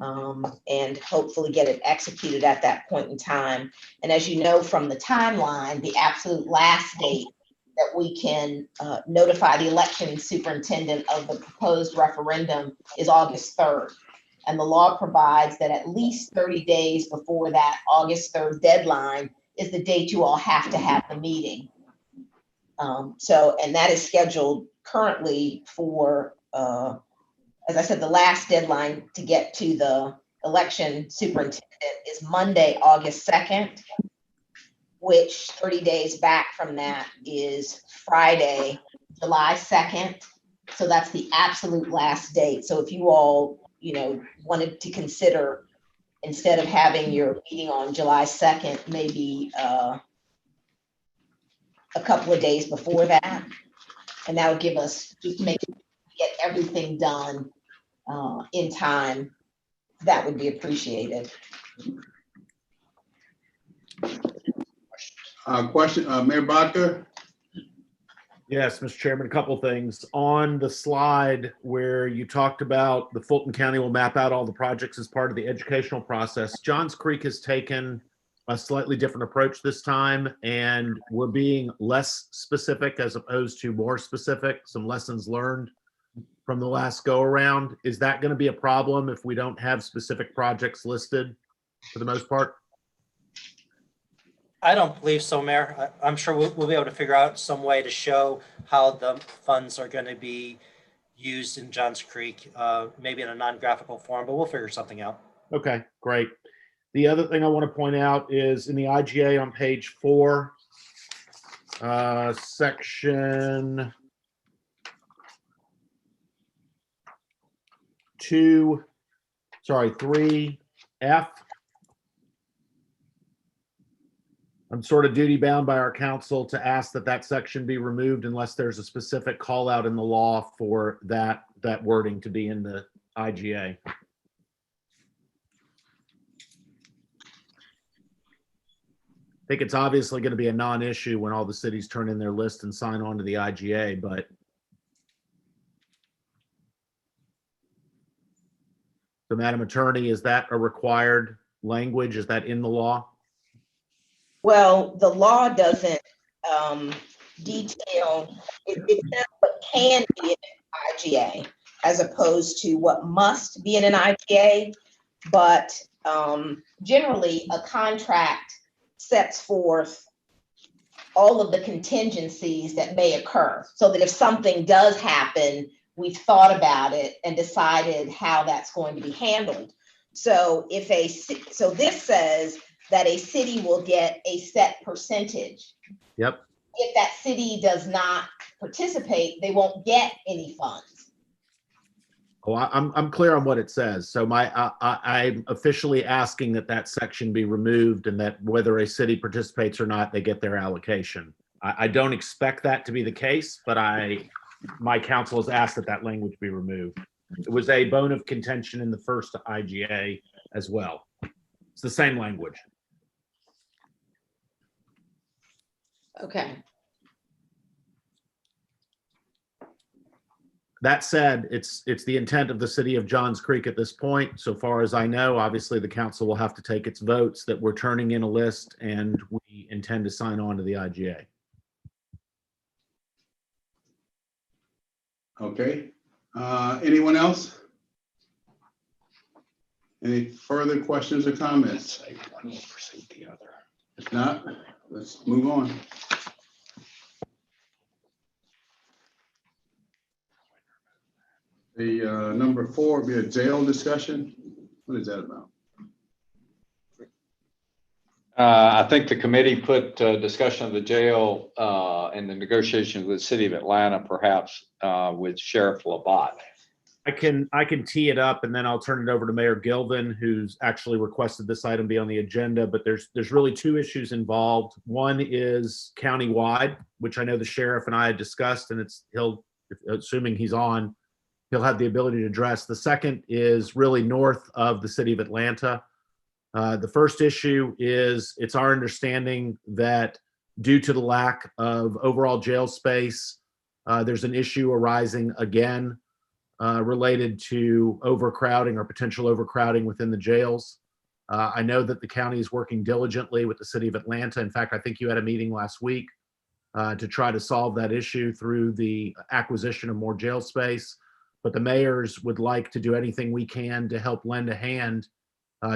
S10: and hopefully get it executed at that point in time. And as you know from the timeline, the absolute last date that we can notify the election superintendent of the proposed referendum is August 3rd. And the law provides that at least 30 days before that August 3rd deadline is the date you all have to have the meeting. And that is scheduled currently for, as I said, the last deadline to get to the election superintendent is Monday, August 2nd, which 30 days back from that is Friday, July 2nd. So that's the absolute last date. So if you all, wanted to consider, instead of having your meeting on July 2nd, maybe a couple of days before that, and that would give us, just to make sure we get everything done in time, that would be appreciated.
S11: Question, Mayor Barker?
S19: Yes, Mr. Chairman, a couple of things. On the slide where you talked about the Fulton County will map out all the projects as part of the educational process, Johns Creek has taken a slightly different approach this time, and we're being less specific as opposed to more specific, some lessons learned from the last go around. Is that going to be a problem if we don't have specific projects listed for the most part?
S18: I don't believe so, Mayor. I'm sure we'll be able to figure out some way to show how the funds are going to be used in Johns Creek, maybe in a non-graphical form, but we'll figure something out.
S19: Okay, great. The other thing I want to point out is in the IGA on page 4, section 3F. I'm sort of duty bound by our council to ask that section be removed unless there's a specific call out in the law for that wording to be in the IGA. I think it's obviously going to be a non-issue when all the cities turn in their list and sign on to the IGA, but so Madam Attorney, is that a required language? Is that in the law?
S10: Well, the law doesn't detail, it says what can be in an IGA as opposed to what must be in an IGA. But generally, a contract sets forth all of the contingencies that may occur, so that if something does happen, we've thought about it and decided how that's going to be handled. So so this says that a city will get a set percentage.
S19: Yep.
S10: If that city does not participate, they won't get any funds.
S19: Oh, I'm clear on what it says. So I'm officially asking that section be removed and that whether a city participates or not, they get their allocation. I don't expect that to be the case, but my council has asked that language be removed. It was a bone of contention in the first IGA as well. It's the same language.
S10: Okay.
S19: That said, it's the intent of the city of Johns Creek at this point. So far as I know, obviously the council will have to take its votes that we're turning in a list and we intend to sign on to the IGA.
S11: Okay. Anyone else? Any further questions or comments? If not, let's move on. The number 4 will be a jail discussion. What is that about?
S8: I think the committee put discussion of the jail and the negotiations with the city of Atlanta, perhaps with Sheriff Labatt.
S19: I can tee it up and then I'll turn it over to Mayor Gilvin, who's actually requested this item be on the agenda, but there's really 2 issues involved. One is countywide, which I know the sheriff and I had discussed, and assuming he's on, he'll have the ability to address. The second is really north of the city of Atlanta. The first issue is it's our understanding that due to the lack of overall jail space, there's an issue arising again related to overcrowding or potential overcrowding within the jails. I know that the county is working diligently with the city of Atlanta. In fact, I think you had a meeting last week to try to solve that issue through the acquisition of more jail space. But the mayors would like to do anything we can to help lend a hand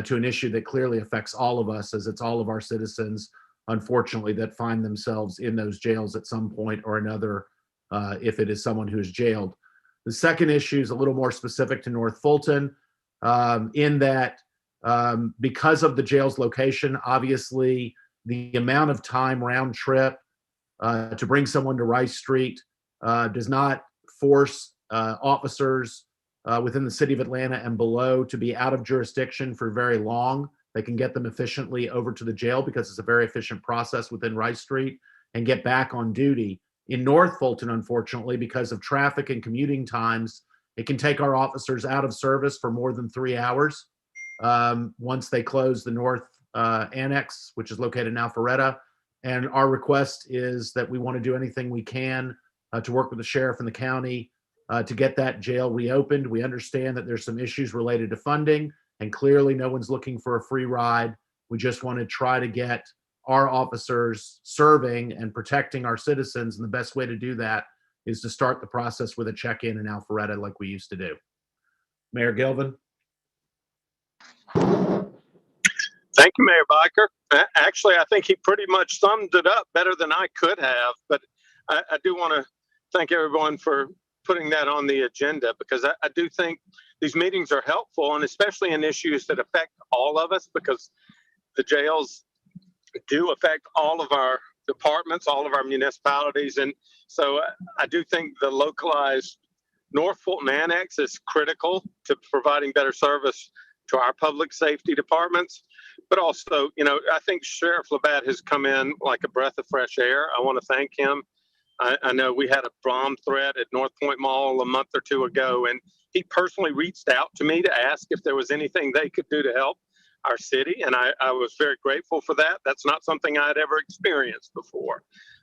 S19: to an issue that clearly affects all of us, as it's all of our citizens, unfortunately, that find themselves in those jails at some point or another, if it is someone who is jailed. The second issue is a little more specific to North Fulton, in that because of the jail's location, obviously the amount of time round trip to bring someone to Rice Street does not force officers within the city of Atlanta and below to be out of jurisdiction for very long. They can get them efficiently over to the jail because it's a very efficient process within Rice Street and get back on duty. In North Fulton, unfortunately, because of traffic and commuting times, it can take our officers out of service for more than 3 hours once they close the North Annex, which is located in Alpharetta. And our request is that we want to do anything we can to work with the sheriff and the county to get that jail reopened. We understand that there's some issues related to funding, and clearly no one's looking for a free ride. We just want to try to get our officers serving and protecting our citizens, and the best way to do that is to start the process with a check-in in Alpharetta like we used to do. Mayor Gilvin?
S4: Thank you, Mayor Biker. Actually, I think he pretty much summed it up better than I could have, but I do want to thank everyone for putting that on the agenda, because I do think these meetings are helpful, and especially in issues that affect all of us, because the jails do affect all of our departments, all of our municipalities. And so I do think the localized North Fulton Annex is critical to providing better service to our public safety departments. But also, I think Sheriff Labatt has come in like a breath of fresh air. I want to thank him. I know we had a bomb threat at North Point Mall a month or 2 ago, and he personally reached out to me to ask if there was anything they could do to help our city, and I was very grateful for that. That's not something I had ever experienced before.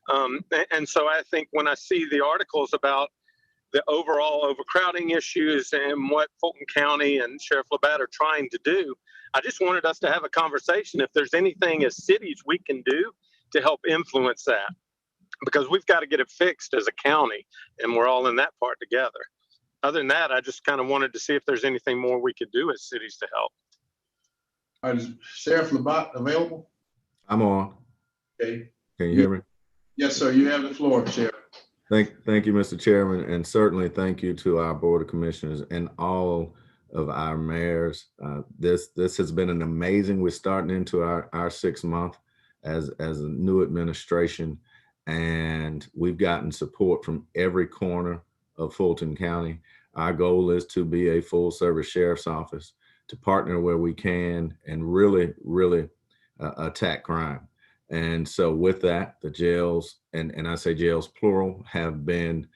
S4: And so I think when I see the articles about the overall overcrowding issues and what Fulton County and Sheriff Labatt are trying to do, I just wanted us to have a conversation if there's anything as cities we can do to help influence that, because we've got to get it fixed as a county, and we're all in that part together. Other than that, I just kind of wanted to see if there's anything more we could do as cities to help.
S11: Is Sheriff Labatt available?
S20: I'm on.
S11: Okay.
S20: Can you hear me?
S11: Yes, sir. You have the floor, Sheriff.
S20: Thank you, Mr. Chairman, and certainly thank you to our Board of Commissioners and all of our mayors. This has been an amazing. We're starting into our 6th month as a new administration, and we've gotten support from every corner of Fulton County. Our goal is to be a full-service sheriff's office, to partner where we can and really attack crime. And so with that, the jails, and I say jails plural, have been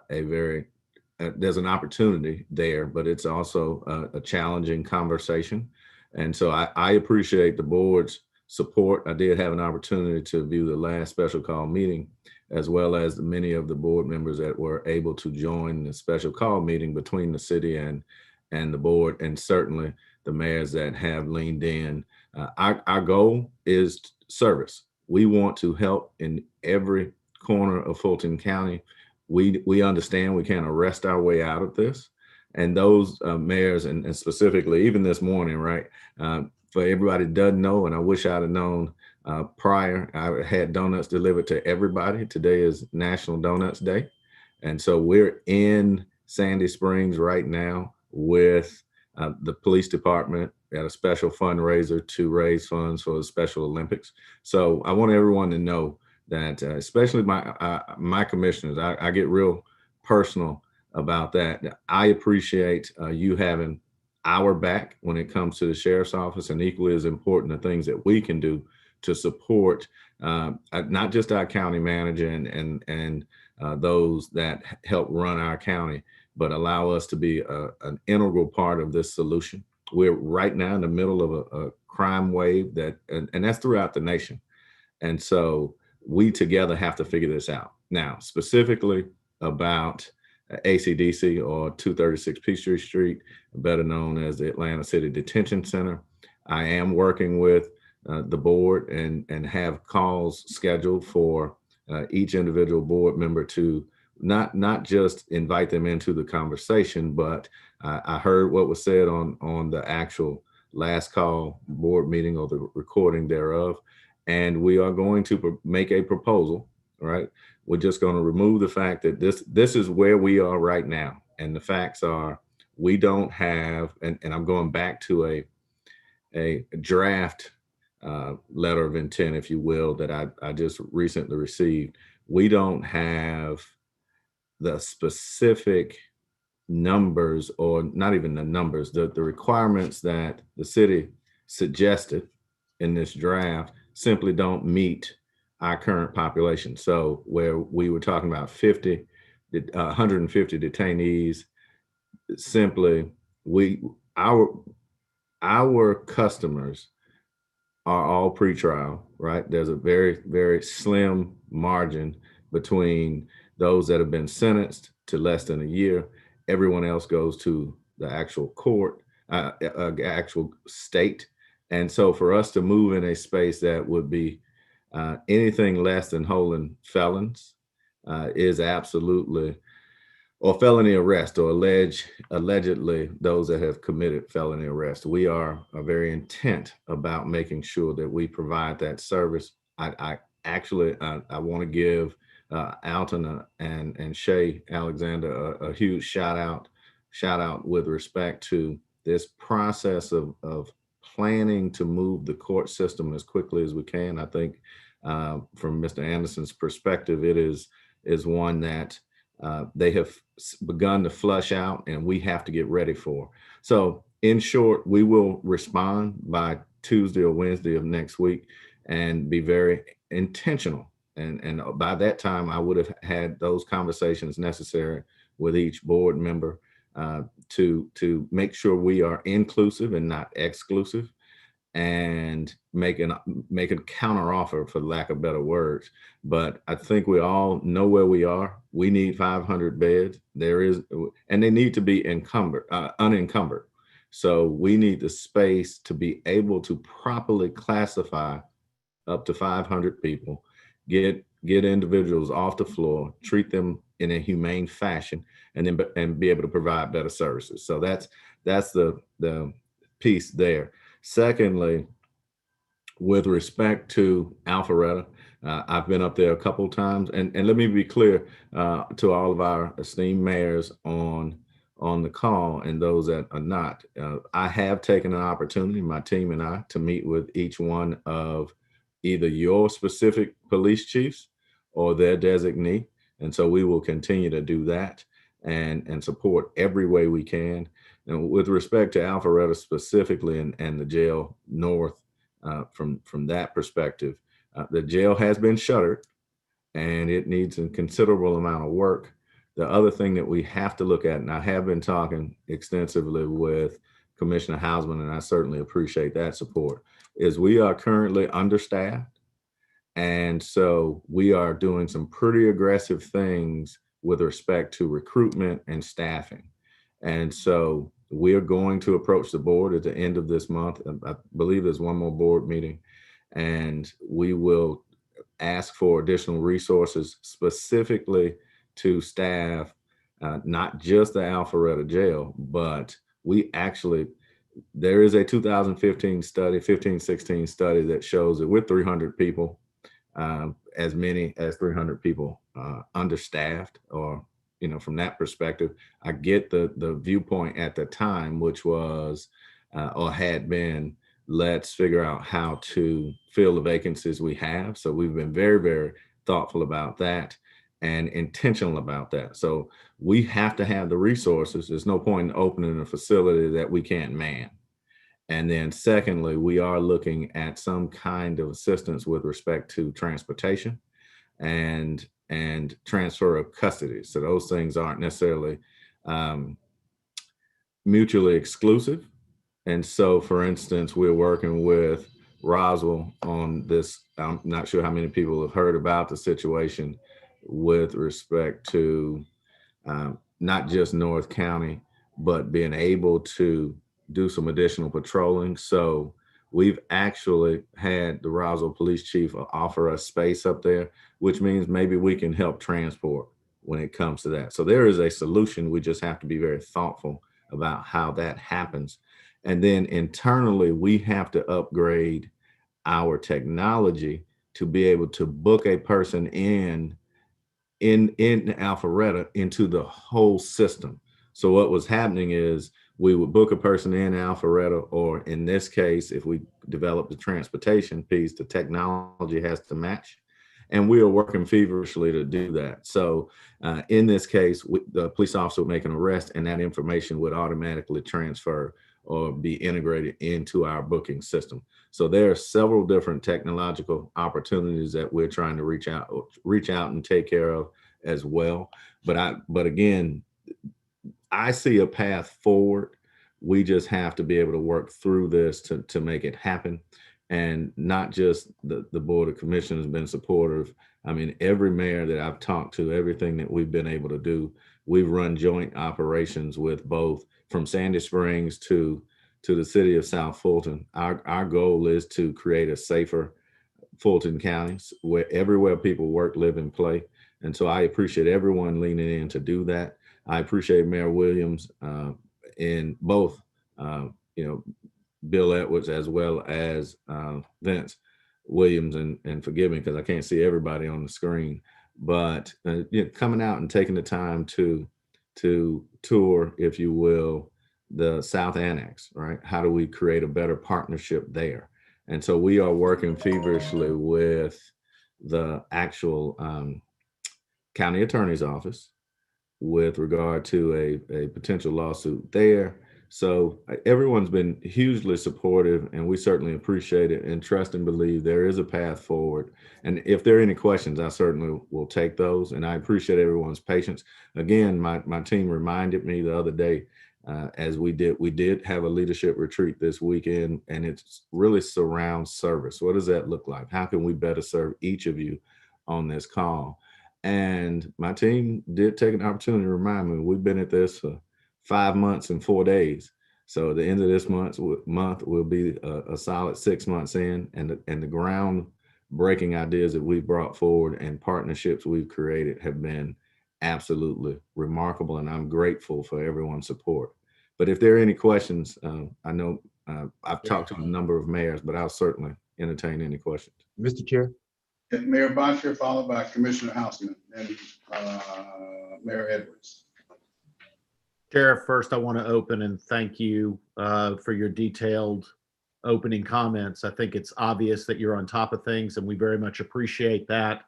S20: there's an opportunity there, but it's also a challenging conversation. And so I appreciate the board's support. I did have an opportunity to view the last special call meeting, as well as many of the board members that were able to join the special call meeting between the city and the board, and certainly the mayors that have leaned in. Our goal is service. We want to help in every corner of Fulton County. We understand we can't arrest our way out of this. And those mayors, and specifically even this morning, right? For everybody that doesn't know, and I wish I'd have known prior, I had donuts delivered to everybody. Today is National Donuts Day. And so we're in Sandy Springs right now with the police department at a special fundraiser to raise funds for the Special Olympics. So I want everyone to know that, especially my commissioners, I get real personal about that. I appreciate you having our back when it comes to the sheriff's office, and equally as important, the things that we can do to support not just our county manager and those that help run our county, but allow us to be an integral part of this solution. We're right now in the middle of a crime wave and that's throughout the nation. And so we together have to figure this out. Now, specifically about ACDC, or 236 Peachtree Street, better known as the Atlanta City Detention Center, I am working with the board and have calls scheduled for each individual board member to not just invite them into the conversation, but I heard what was said on the actual last call board meeting, or the recording thereof. And we are going to make a proposal, right? We're just going to remove the fact that this is where we are right now. And the facts are, we don't have, and I'm going back to a draft letter of intent, if you will, that I just recently received. We don't have the specific numbers, or not even the numbers, the requirements that the city suggested in this draft simply don't meet our current population. So where we were talking about 150 detainees, simply our customers are all pretrial, right? There's a very, very slim margin between those that have been sentenced to less than a year. Everyone else goes to the actual court, actual state. And so for us to move in a space that would be anything less than holding felons is absolutely, or felony arrest, or allegedly those that have committed felony arrest. We are very intent about making sure that we provide that service. I want to give Alton and Shay Alexander a huge shout out with respect to this process of planning to move the court system as quickly as we can. I think from Mr. Anderson's perspective, it is one that they have begun to flush out, and we have to get ready for. So in short, we will respond by Tuesday or Wednesday of next week and be very intentional. And by that time, I would have had those conversations necessary with each board member to make sure we are inclusive and not exclusive, and make a counter offer, for lack of better words. But I think we all know where we are. We need 500 beds. And they need to be unencumbered. So we need the space to be able to properly classify up to 500 people, get individuals off the floor, treat them in a humane fashion, and be able to provide better services. So that's the piece there. Secondly, with respect to Alpharetta, I've been up there a couple of times, and let me be clear to all of our esteemed mayors on the call and those that are not. I have taken an opportunity, my team and I, to meet with each one of either your specific police chiefs or their designee, and so we will continue to do that and support every way we can. And with respect to Alpharetta specifically and the jail north, from that perspective, the jail has been shuttered and it needs a considerable amount of work. The other thing that we have to look at, and I have been talking extensively with Commissioner Hausman, and I certainly appreciate that support, is we are currently understaffed. And so we are doing some pretty aggressive things with respect to recruitment and staffing. And so we are going to approach the board at the end of this month. I believe there's one more board meeting, and we will ask for additional resources specifically to staff not just the Alpharetta jail, but there is a 2015 study, 15-16 study that shows that with 300 people, as many as 300 people understaffed, or, from that perspective, I get the viewpoint at the time, which was, or had been, let's figure out how to fill the vacancies we have. So we've been very, very thoughtful about that and intentional about that. So we have to have the resources. There's no point in opening a facility that we can't man. And then secondly, we are looking at some kind of assistance with respect to transportation and transfer of custody. So those things aren't necessarily mutually exclusive. And so, for instance, we're working with Roswell on this. I'm not sure how many people have heard about the situation with respect to not just North County, but being able to do some additional patrolling. So we've actually had the Roswell Police Chief offer us space up there, which means maybe we can help transport when it comes to that. So there is a solution. We just have to be very thoughtful about how that happens. And then internally, we have to upgrade our technology to be able to book a person in Alpharetta into the whole system. So what was happening is we would book a person in Alpharetta, or in this case, if we develop the transportation piece, the technology has to match. And we are working feverishly to do that. So in this case, the police officer would make an arrest, and that information would automatically transfer or be integrated into our booking system. So there are several different technological opportunities that we're trying to reach out and take care of as well. But again, I see a path forward. We just have to be able to work through this to make it happen. And not just the Board of Commissioners has been supportive. I mean, every mayor that I've talked to, everything that we've been able to do, we've run joint operations with both from Sandy Springs to the city of South Fulton. Our goal is to create a safer Fulton County where everywhere people work, live, and play. And so I appreciate everyone leaning in to do that. I appreciate Mayor Williams in both, Bill Edwards as well as Vince Williams, and forgive me because I can't see everybody on the screen, but coming out and taking the time to tour, if you will, the South Annex, right? How do we create a better partnership there? And so we are working feverishly with the actual county attorney's office with regard to a potential lawsuit there. So everyone's been hugely supportive, and we certainly appreciate it and trust and believe there is a path forward. And if there are any questions, I certainly will take those. And I appreciate everyone's patience. Again, my team reminded me the other day, as we did have a leadership retreat this weekend, and it's really surround service. What does that look like? How can we better serve each of you on this call? And my team did take an opportunity to remind me, we've been at this for 5 months and 4 days. So at the end of this month will be a solid 6 months in, and the groundbreaking ideas that we've brought forward and partnerships we've created have been absolutely remarkable. And I'm grateful for everyone's support. But if there are any questions, I know I've talked to a number of mayors, but I'll certainly entertain any questions.
S3: Mr. Chair.
S11: Mayor Bottcher, followed by Commissioner Houseman and Mayor Edwards.
S19: Sheriff, first I want to open and thank you for your detailed opening comments. I think it's obvious that you're on top of things, and we very much appreciate that.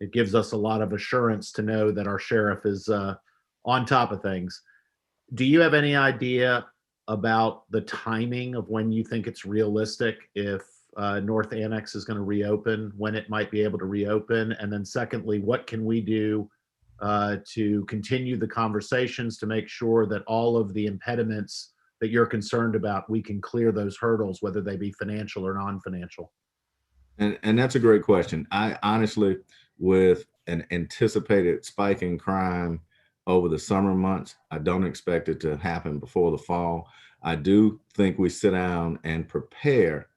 S19: It gives us a lot of assurance to know that our sheriff is on top of things. Do you have any idea about the timing of when you think it's realistic if North Annex is going to reopen, when it might be able to reopen? And then secondly, what can we do to continue the conversations to make sure that all of the impediments that you're concerned about, we can clear those hurdles, whether they be financial or non-financial?
S20: And that's a great question. I honestly, with an anticipated spike in crime over the summer months, I don't expect it to happen before the fall. I do think we sit down and prepare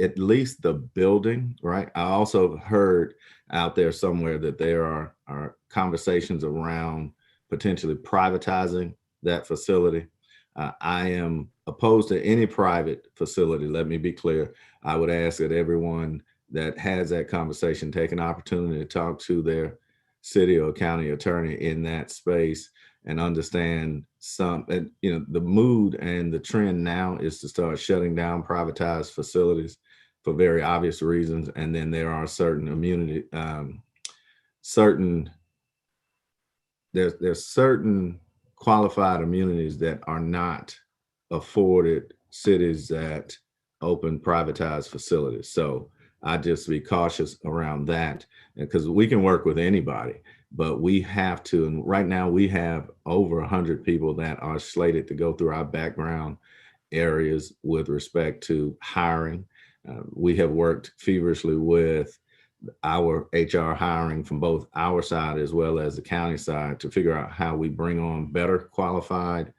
S20: at least the building, right? I also heard out there somewhere that there are conversations around potentially privatizing that facility. I am opposed to any private facility. Let me be clear. I would ask that everyone that has that conversation take an opportunity to talk to their city or county attorney in that space and understand the mood and the trend now is to start shutting down privatized facilities for very obvious reasons. And then there are certain there's certain qualified immunities that are not afforded cities that open privatized facilities. So I just be cautious around that, because we can work with anybody, but we have to, and right now we have over 100 people that are slated to go through our background areas with respect to hiring. We have worked feverishly with our HR hiring from both our side as well as the county side to figure out how we bring on better qualified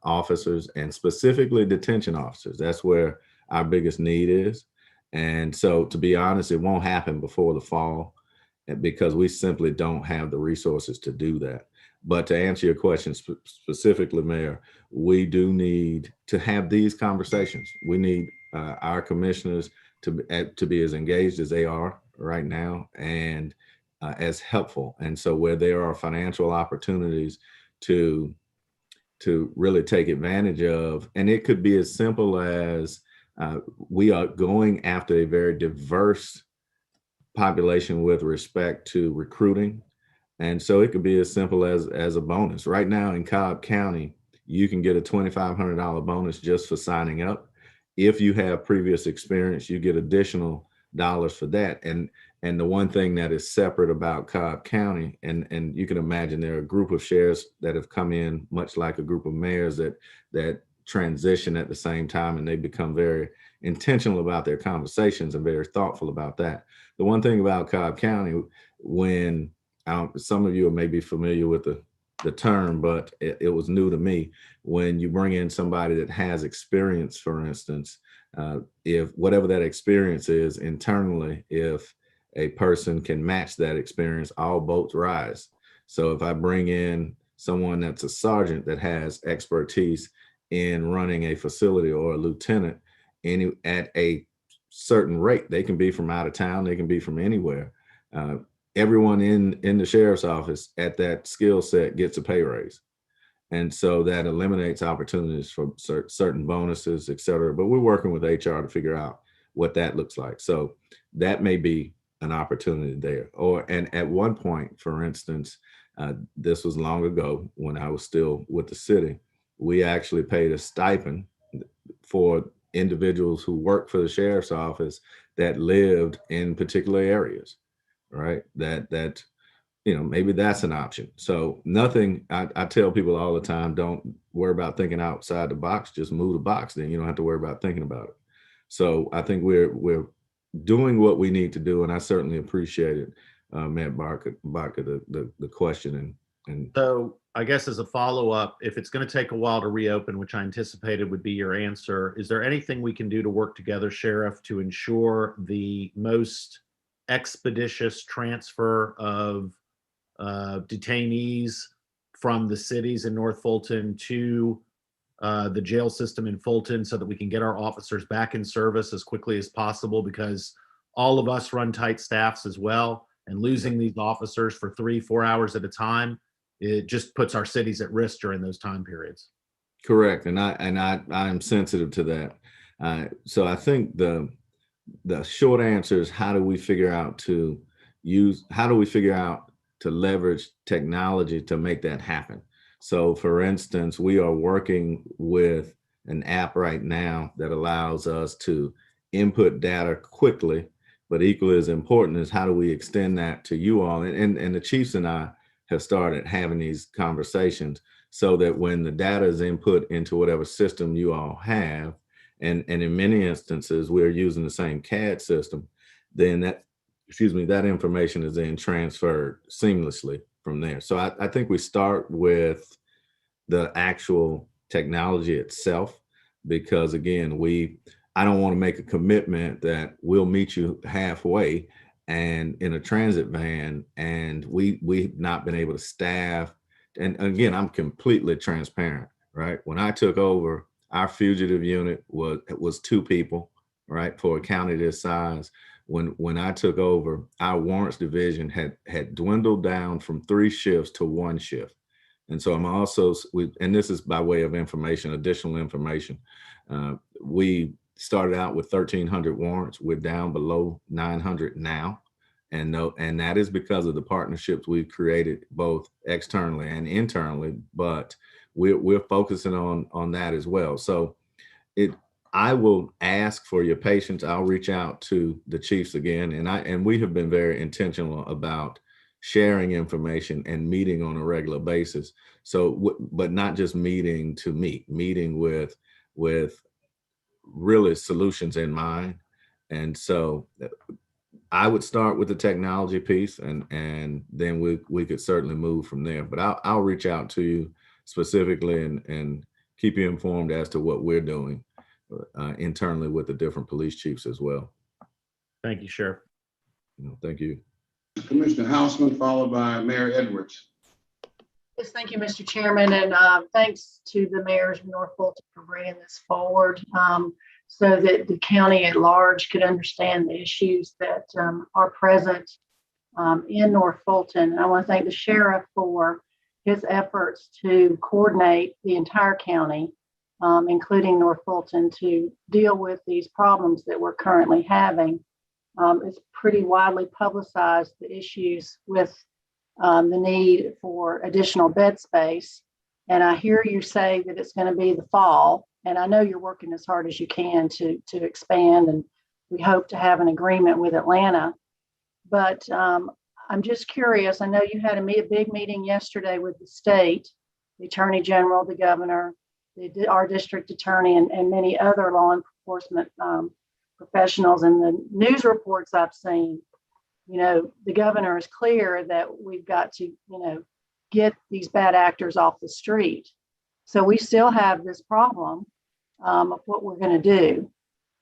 S20: officers, and specifically detention officers. That's where our biggest need is. And so, to be honest, it won't happen before the fall because we simply don't have the resources to do that. But to answer your question specifically, Mayor, we do need to have these conversations. We need our commissioners to be as engaged as they are right now and as helpful. And so where there are financial opportunities to really take advantage of, and it could be as simple as we are going after a very diverse population with respect to recruiting. And so it could be as simple as a bonus. Right now in Cobb County, you can get a $2,500 bonus just for signing up. If you have previous experience, you get additional dollars for that. And the one thing that is separate about Cobb County, and you can imagine there are a group of sheriffs that have come in, much like a group of mayors that transition at the same time, and they become very intentional about their conversations and very thoughtful about that. The one thing about Cobb County, when some of you may be familiar with the term, but it was new to me. When you bring in somebody that has experience, for instance, if whatever that experience is internally, if a person can match that experience, all boats rise. So if I bring in someone that's a sergeant that has expertise in running a facility, or a lieutenant at a certain rate, they can be from out of town, they can be from anywhere. Everyone in the sheriff's office at that skill set gets a pay raise. And so that eliminates opportunities for certain bonuses, et cetera. But we're working with HR to figure out what that looks like. So that may be an opportunity there. And at one point, for instance, this was long ago when I was still with the city, we actually paid a stipend for individuals who worked for the sheriff's office that lived in particular areas, right? That maybe that's an option. So nothing, I tell people all the time, don't worry about thinking outside the box, just move the box, then you don't have to worry about thinking about it. So I think we're doing what we need to do, and I certainly appreciate it, Matt Barker, the question. And
S19: so I guess as a follow-up, if it's going to take a while to reopen, which I anticipated would be your answer, is there anything we can do to work together, Sheriff, to ensure the most expeditious transfer of detainees from the cities in North Fulton to the jail system in Fulton, so that we can get our officers back in service as quickly as possible? Because all of us run tight staffs as well, and losing these officers for 3-4 hours at a time, it just puts our cities at risk during those time periods.
S20: Correct, and I'm sensitive to that. So I think the short answer is, how do we figure out to leverage technology to make that happen? So for instance, we are working with an app right now that allows us to input data quickly, but equally as important is how do we extend that to you all? And the chiefs and I have started having these conversations so that when the data is input into whatever system you all have, and in many instances we're using the same CAD system, then that information is then transferred seamlessly from there. So I think we start with the actual technology itself, because again, I don't want to make a commitment that we'll meet you halfway and in a transit van, and we've not been able to staff and again, I'm completely transparent, right? When I took over, our fugitive unit was 2 people, right, for a county this size. When I took over, our warrants division had dwindled down from 3 shifts to 1 shift. And so I'm also, and this is by way of information, additional information. We started out with 1,300 warrants. We're down below 900 now. And that is because of the partnerships we've created both externally and internally, but we're focusing on that as well. So I will ask for your patience. I'll reach out to the chiefs again, and we have been very intentional about sharing information and meeting on a regular basis. So, but not just meeting to meeting with really solutions in mind. And so I would start with the technology piece, and then we could certainly move from there. But I'll reach out to you specifically and keep you informed as to what we're doing internally with the different police chiefs as well.
S19: Thank you, Sheriff.
S20: Thank you.
S11: Commissioner Houseman, followed by Mayor Edwards.
S9: Yes, thank you, Mr. Chairman, and thanks to the mayors of North Fulton for bringing this forward so that the county at large could understand the issues that are present in North Fulton. I want to thank the sheriff for his efforts to coordinate the entire county, including North Fulton, to deal with these problems that we're currently having. It's pretty widely publicized, the issues with the need for additional bed space. And I hear you say that it's going to be the fall. And I know you're working as hard as you can to expand. And we hope to have an agreement with Atlanta. But I'm just curious. I know you had a big meeting yesterday with the state, the attorney general, the governor, our district attorney, and many other law enforcement professionals. And the news reports I've seen, the governor is clear that we've got to, get these bad actors off the street. So we still have this problem of what we're going to do.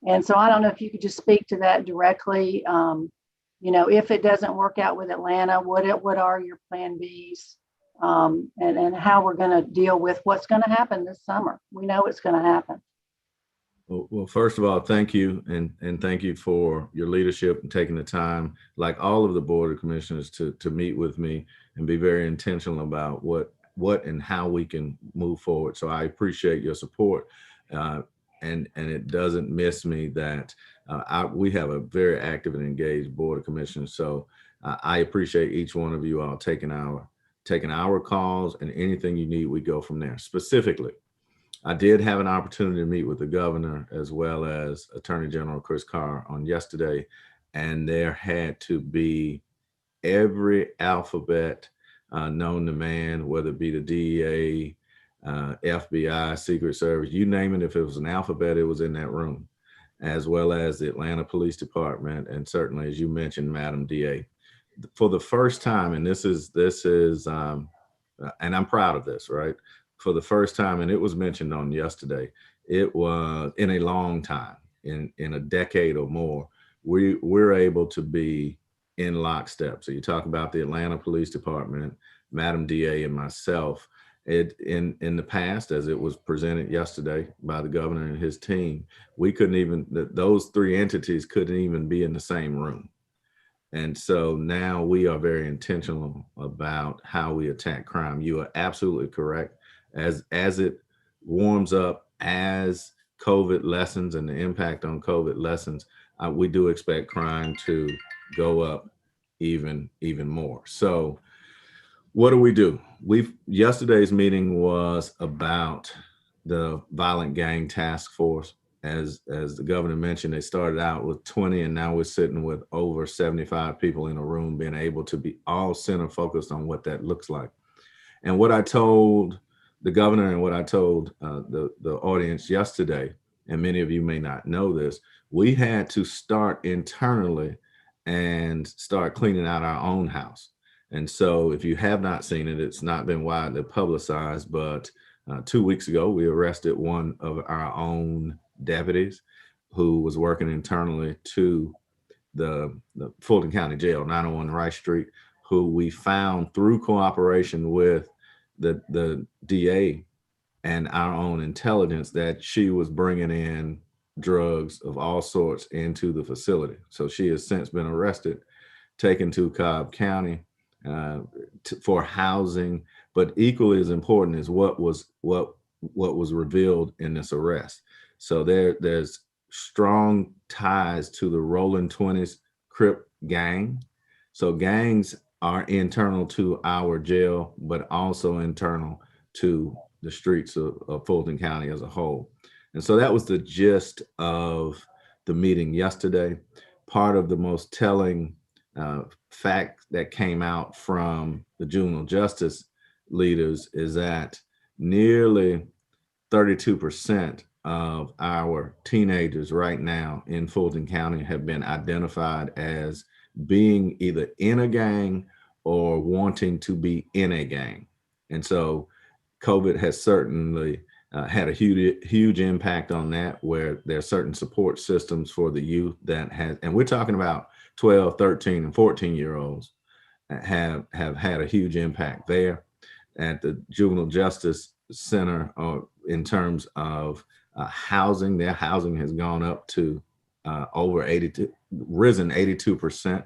S9: And so I don't know if you could just speak to that directly. If it doesn't work out with Atlanta, what are your plan Bs? And how we're going to deal with what's going to happen this summer. We know it's going to happen.
S20: Well, first of all, thank you. And thank you for your leadership and taking the time, like all of the Board of Commissioners, to meet with me and be very intentional about what and how we can move forward. So I appreciate your support. And it doesn't miss me that we have a very active and engaged Board of Commissioners. So I appreciate each one of you all taking our calls, and anything you need, we go from there. Specifically, I did have an opportunity to meet with the governor as well as Attorney General Chris Carr on yesterday, and there had to be every alphabet known to man, whether it be the DEA, FBI, Secret Service, you name it. If it was an alphabet, it was in that room, as well as the Atlanta Police Department, and certainly, as you mentioned, Madam DA. For the first time, and this is, and I'm proud of this, right? For the first time, and it was mentioned on yesterday, it was in a long time, in a decade or more, we're able to be in lockstep. So you talk about the Atlanta Police Department, Madam DA, and myself. In the past, as it was presented yesterday by the governor and his team, we couldn't even, those 3 entities couldn't even be in the same room. And so now we are very intentional about how we attack crime. You are absolutely correct. As it warms up, as COVID lessens and the impact on COVID lessens, we do expect crime to go up even more. So what do? Yesterday's meeting was about the Violent Gang Task Force. As the governor mentioned, they started out with 20, and now we're sitting with over 75 people in a room, being able to be all center focused on what that looks like. And what I told the governor and what I told the audience yesterday, and many of you may not know this, we had to start internally and start cleaning out our own house. And so if you have not seen it, it's not been widely publicized, but 2 weeks ago, we arrested one of our own deputies who was working internally to the Fulton County Jail, 901 Rice Street, who we found through cooperation with the DA and our own intelligence that she was bringing in drugs of all sorts into the facility. So she has since been arrested, taken to Cobb County for housing. But equally as important is what was revealed in this arrest. So there's strong ties to the Rolling 20s Crip gang. So gangs are internal to our jail, but also internal to the streets of Fulton County as a whole. And so that was the gist of the meeting yesterday. Part of the most telling fact that came out from the juvenile justice leaders is that nearly 32% of our teenagers right now in Fulton County have been identified as being either in a gang or wanting to be in a gang. And so COVID has certainly had a huge impact on that, where there are certain support systems for the youth that has, and we're talking about 12, 13, and 14-year-olds have had a huge impact there. At the Juvenile Justice Center, in terms of housing, their housing has gone up to risen 82%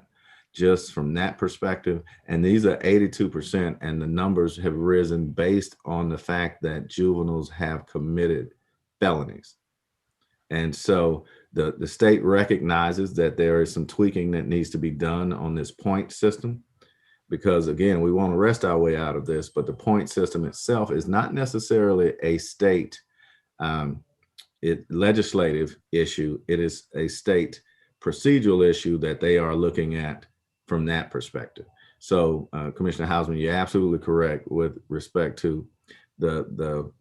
S20: just from that perspective. And these are 82%, and the numbers have risen based on the fact that juveniles have committed felonies. And so the state recognizes that there is some tweaking that needs to be done on this point system, because again, we want to wrest our way out of this, but the point system itself is not necessarily a state legislative issue. It is a state procedural issue that they are looking at from that perspective. So Commissioner Hausman, you're absolutely correct with respect to the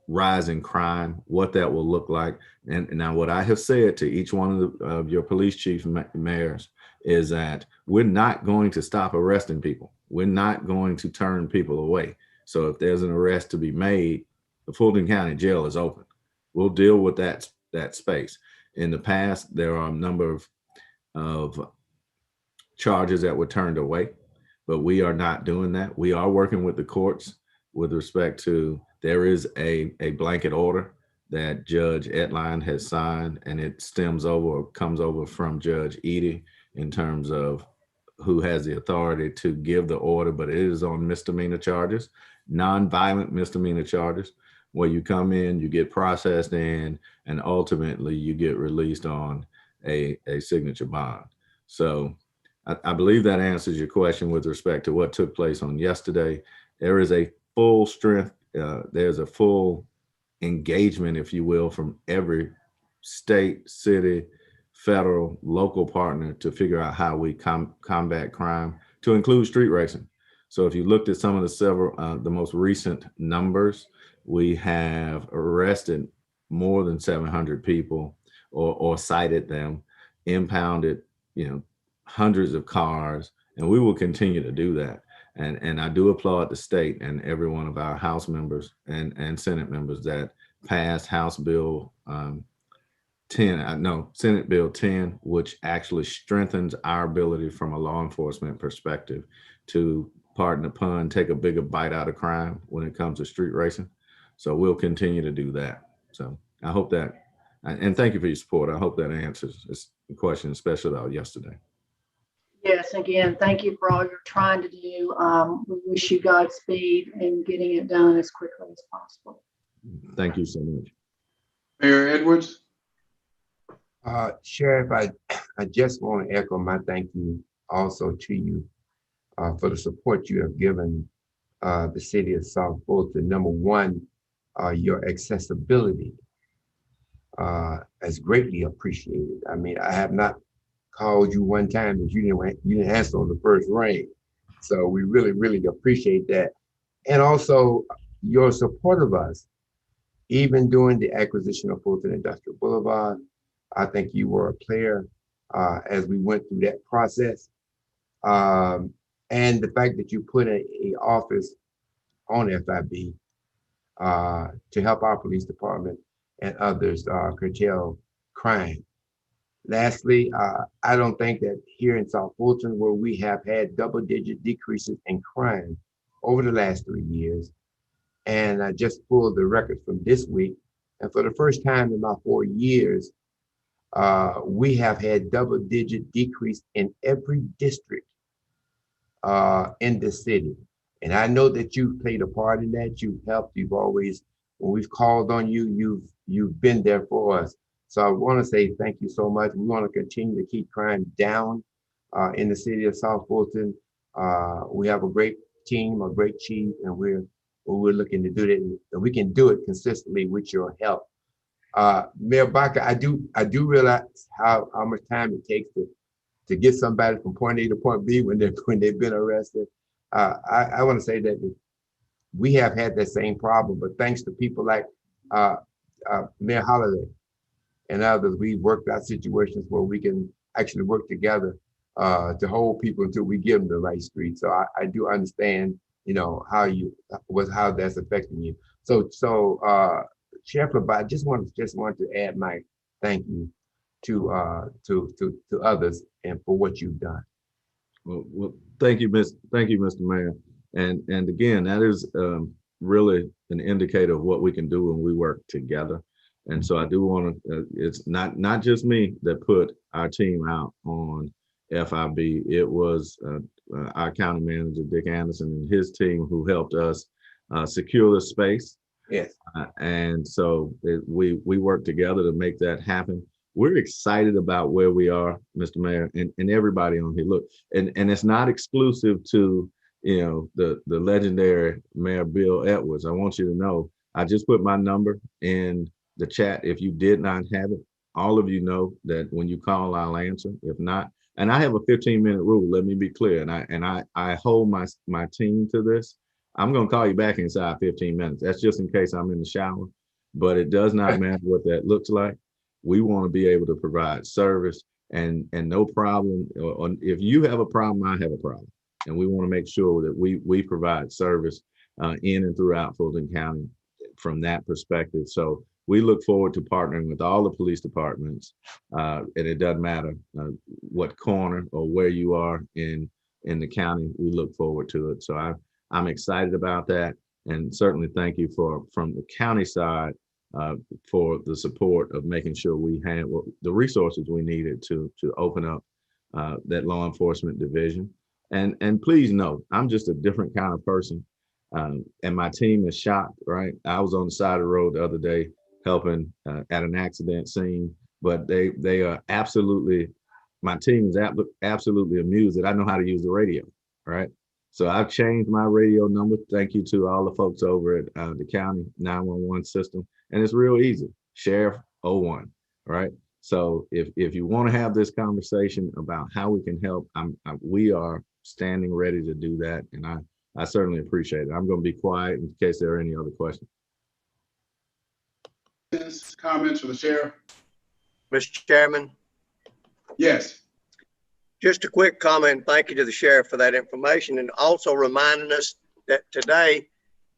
S20: rise in crime, what that will look like. And now what I have said to each one of your police chief mayors is that we're not going to stop arresting people. We're not going to turn people away. So if there's an arrest to be made, the Fulton County Jail is open. We'll deal with that space. In the past, there are a number of charges that were turned away, but we are not doing that. We are working with the courts with respect to, there is a blanket order that Judge Etline has signed, and it stems over or comes over from Judge Edie in terms of who has the authority to give the order, but it is on misdemeanor charges, non-violent misdemeanor charges, where you come in, you get processed in, and ultimately you get released on a signature bond. So I believe that answers your question with respect to what took place on yesterday. There is a full strength, there's a full engagement, if you will, from every state, city, federal, local partner to figure out how we combat crime, to include street racing. So if you looked at some of the most recent numbers, we have arrested more than 700 people or cited them, impounded, hundreds of cars, and we will continue to do that. And I do applaud the state and every one of our House members and Senate members that passed Senate Bill 10, which actually strengthens our ability from a law enforcement perspective to, pardon the pun, take a bigger bite out of crime when it comes to street racing. So we'll continue to do that. So I hope that, and thank you for your support. I hope that answers this question, especially about yesterday.
S9: Yes, again, thank you for all you're trying to do. We wish you Godspeed in getting it done as quickly as possible.
S20: Thank you so much.
S11: Mayor Edwards.
S21: Sheriff, I just want to echo my thank you also to you for the support you have given the city of South Fulton. Number one, your accessibility is greatly appreciated. I mean, I have not called you one time that you didn't answer on the first ring. So we really, really appreciate that. And also your support of us, even during the acquisition of Fulton Industrial Boulevard. I think you were a player as we went through that process. And the fact that you put an office on FIB to help our police department and others curtail crime. Lastly, I don't think that here in South Fulton, where we have had double-digit decreases in crime over the last 3 years, And I just pulled the record from this week. And for the first time in about 4 years, we have had double-digit decrease in every district in the city. And I know that you've played a part in that. You've helped. You've always, when we've called on you, you've been there for us. So I want to say thank you so much. We want to continue to keep crime down in the city of South Fulton. We have a great team, a great chief, and we're looking to do that, and we can do it consistently with your help. Mayor Baca, I do realize how much time it takes to get somebody from point A to point B when they've been arrested. I want to say that we have had that same problem, but thanks to people like Mayor Holliday and others, we worked out situations where we can actually work together to hold people until we give them the right street. So I do understand, how that's affecting you. So Chair, but I just want to add my thank you to others and for what you've done.
S20: Well, thank you, Mr. Mayor. And again, that is really an indicator of what we can do when we work together. And so I do want to, it's not just me that put our team out on FIB. It was our county manager, Dick Anderson, and his team who helped us secure the space.
S21: Yes.
S20: And so we work together to make that happen. We're excited about where we are, Mr. Mayor, and everybody on here. Look, and it's not exclusive to, the legendary Mayor Bill Edwards. I want you to know, I just put my number in the chat. If you did not have it, all of you know that when you call, I'll answer. If not, and I have a 15-minute rule, let me be clear, and I hold my team to this. I'm going to call you back inside 15 minutes. That's just in case I'm in the shower, but it does not matter what that looks like. We want to be able to provide service and no problem. Or if you have a problem, I have a problem. And we want to make sure that we provide service in and throughout Fulton County from that perspective. So we look forward to partnering with all the police departments. And it doesn't matter what corner or where you are in the county, we look forward to it. So I'm excited about that, and certainly thank you from the county side for the support of making sure we had the resources we needed to open up that law enforcement division. And please know, I'm just a different kind of person, and my team is shocked. Right, I was on the side of the road the other day helping at an accident scene, but they are absolutely, my team is absolutely amused that I know how to use the radio. Right. So I've changed my radio number. Thank you to all the folks over at the county 911 system. And it's real easy, Sheriff 01, right? So if you want to have this conversation about how we can help, we are standing ready to do that. And I certainly appreciate it. I'm going to be quiet in case there are any other questions.
S11: Comments for the sheriff?
S16: Mr. Chairman?
S11: Yes.
S16: Just a quick comment. Thank you to the sheriff for that information, and also reminding us that today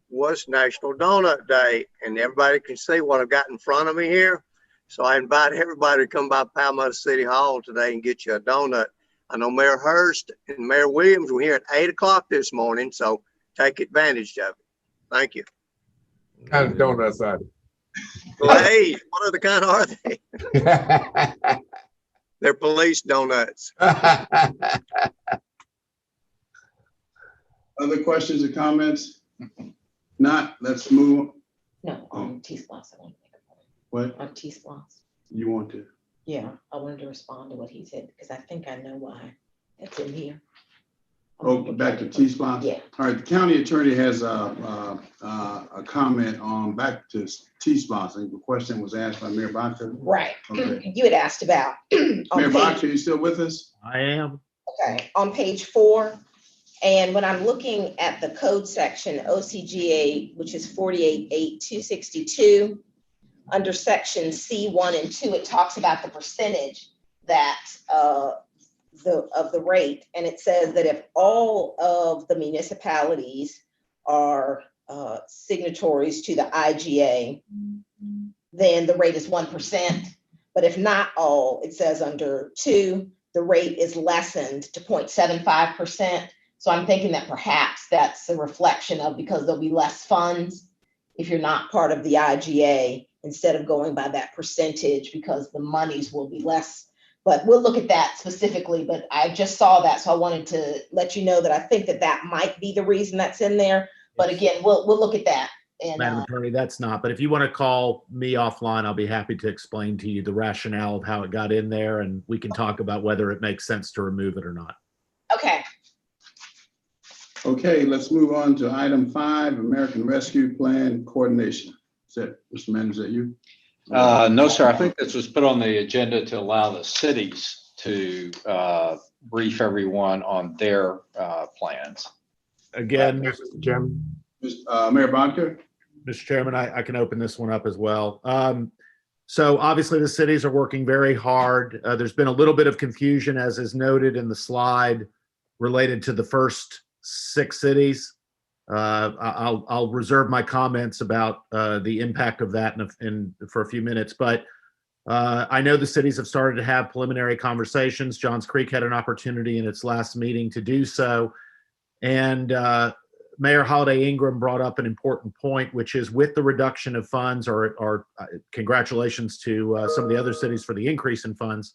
S16: was National Donut Day, and everybody can see what I've got in front of me here. So I invite everybody to come by Palmetto City Hall today and get you a donut. I know Mayor Hurst and Mayor Williams were here at 8 o'clock this morning, so take advantage of it. Thank you.
S21: What kind of donuts are they?
S16: Well, hey, what other kind are they? They're police donuts.
S11: Other questions or comments? Not, let's move.
S6: No, on T-Splosh, I want to make a point.
S11: What?
S6: On T-Splosh.
S11: You want to?
S6: Yeah, I wanted to respond to what he said, because I think I know why that's in here.
S11: Oh, back to T-Splosh?
S6: Yeah.
S11: All right, the county attorney has a comment on back to T-Splosh. I think the question was asked by Mayor Baca.
S10: Right.
S11: Okay.
S10: You had asked about.
S11: Mayor Baca, are you still with us?
S19: I am.
S10: Okay, on page 4. And when I'm looking at the code section, OCGA, which is 48.8.262, under section C1 and 2, it talks about the percentage that of the rate. And it says that if all of the municipalities are signatories to the IGA, then the rate is 1%. But if not all, it says under 2, the rate is lessened to 0.75%. So I'm thinking that perhaps that's a reflection of, because there'll be less funds, if you're not part of the IGA, instead of going by that percentage, because the monies will be less. But we'll look at that specifically, but I just saw that, so I wanted to let you know that I think that that might be the reason that's in there. But again, we'll look at that. And
S19: Madam Attorney, that's not, but if you want to call me offline, I'll be happy to explain to you the rationale of how it got in there, and we can talk about whether it makes sense to remove it or not.
S10: okay.
S11: Okay, let's move on to item 5, American Rescue Plan Coordination. Is that, Mr. Manager, is that you?
S8: No, sir. I think this was put on the agenda to allow the cities to brief everyone on their plans.
S19: Again,
S8: Mr. Chairman.
S11: Mayor Bodker?
S19: Mr. Chairman, I can open this one up as well. So obviously the cities are working very hard. There's been a little bit of confusion, as is noted in the slide, related to the first 6 cities. I'll reserve my comments about the impact of that for a few minutes, but I know the cities have started to have preliminary conversations. Johns Creek had an opportunity in its last meeting to do so. And Mayor Holiday Ingram brought up an important point, which is with the reduction of funds, or congratulations to some of the other cities for the increase in funds.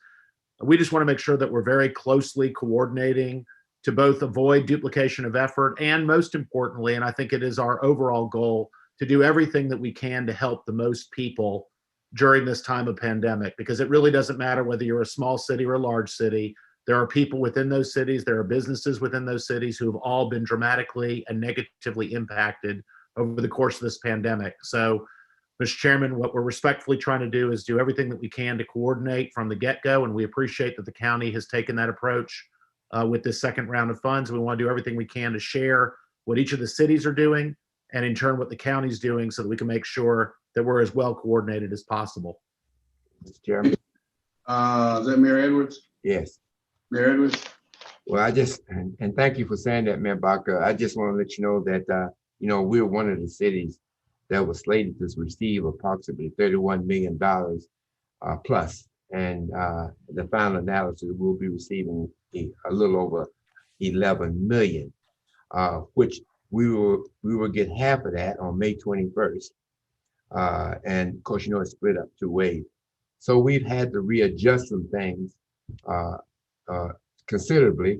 S19: We just want to make sure that we're very closely coordinating to both avoid duplication of effort and, most importantly, and I think it is our overall goal, to do everything that we can to help the most people during this time of pandemic, because it really doesn't matter whether you're a small city or a large city. There are people within those cities, there are businesses within those cities who have all been dramatically and negatively impacted over the course of this pandemic. So, Mr. Chairman, what we're respectfully trying to do is do everything that we can to coordinate from the get-go, and we appreciate that the county has taken that approach with this second round of funds. We want to do everything we can to share what each of the cities are doing, and in turn what the county's doing, so that we can make sure that we're as well coordinated as possible.
S21: Mr. Chairman.
S11: Is that Mayor Edwards?
S21: Yes.
S11: Mayor Edwards?
S21: Well, and thank you for saying that, Mayor Baca. I just want to let you know that, we're one of the cities that was slated to receive approximately $31 million plus. And the final analysis will be receiving a little over 11 million, which we will get half of that on May 21st. And of course, it's split up 2 ways. So we've had to readjust some things considerably.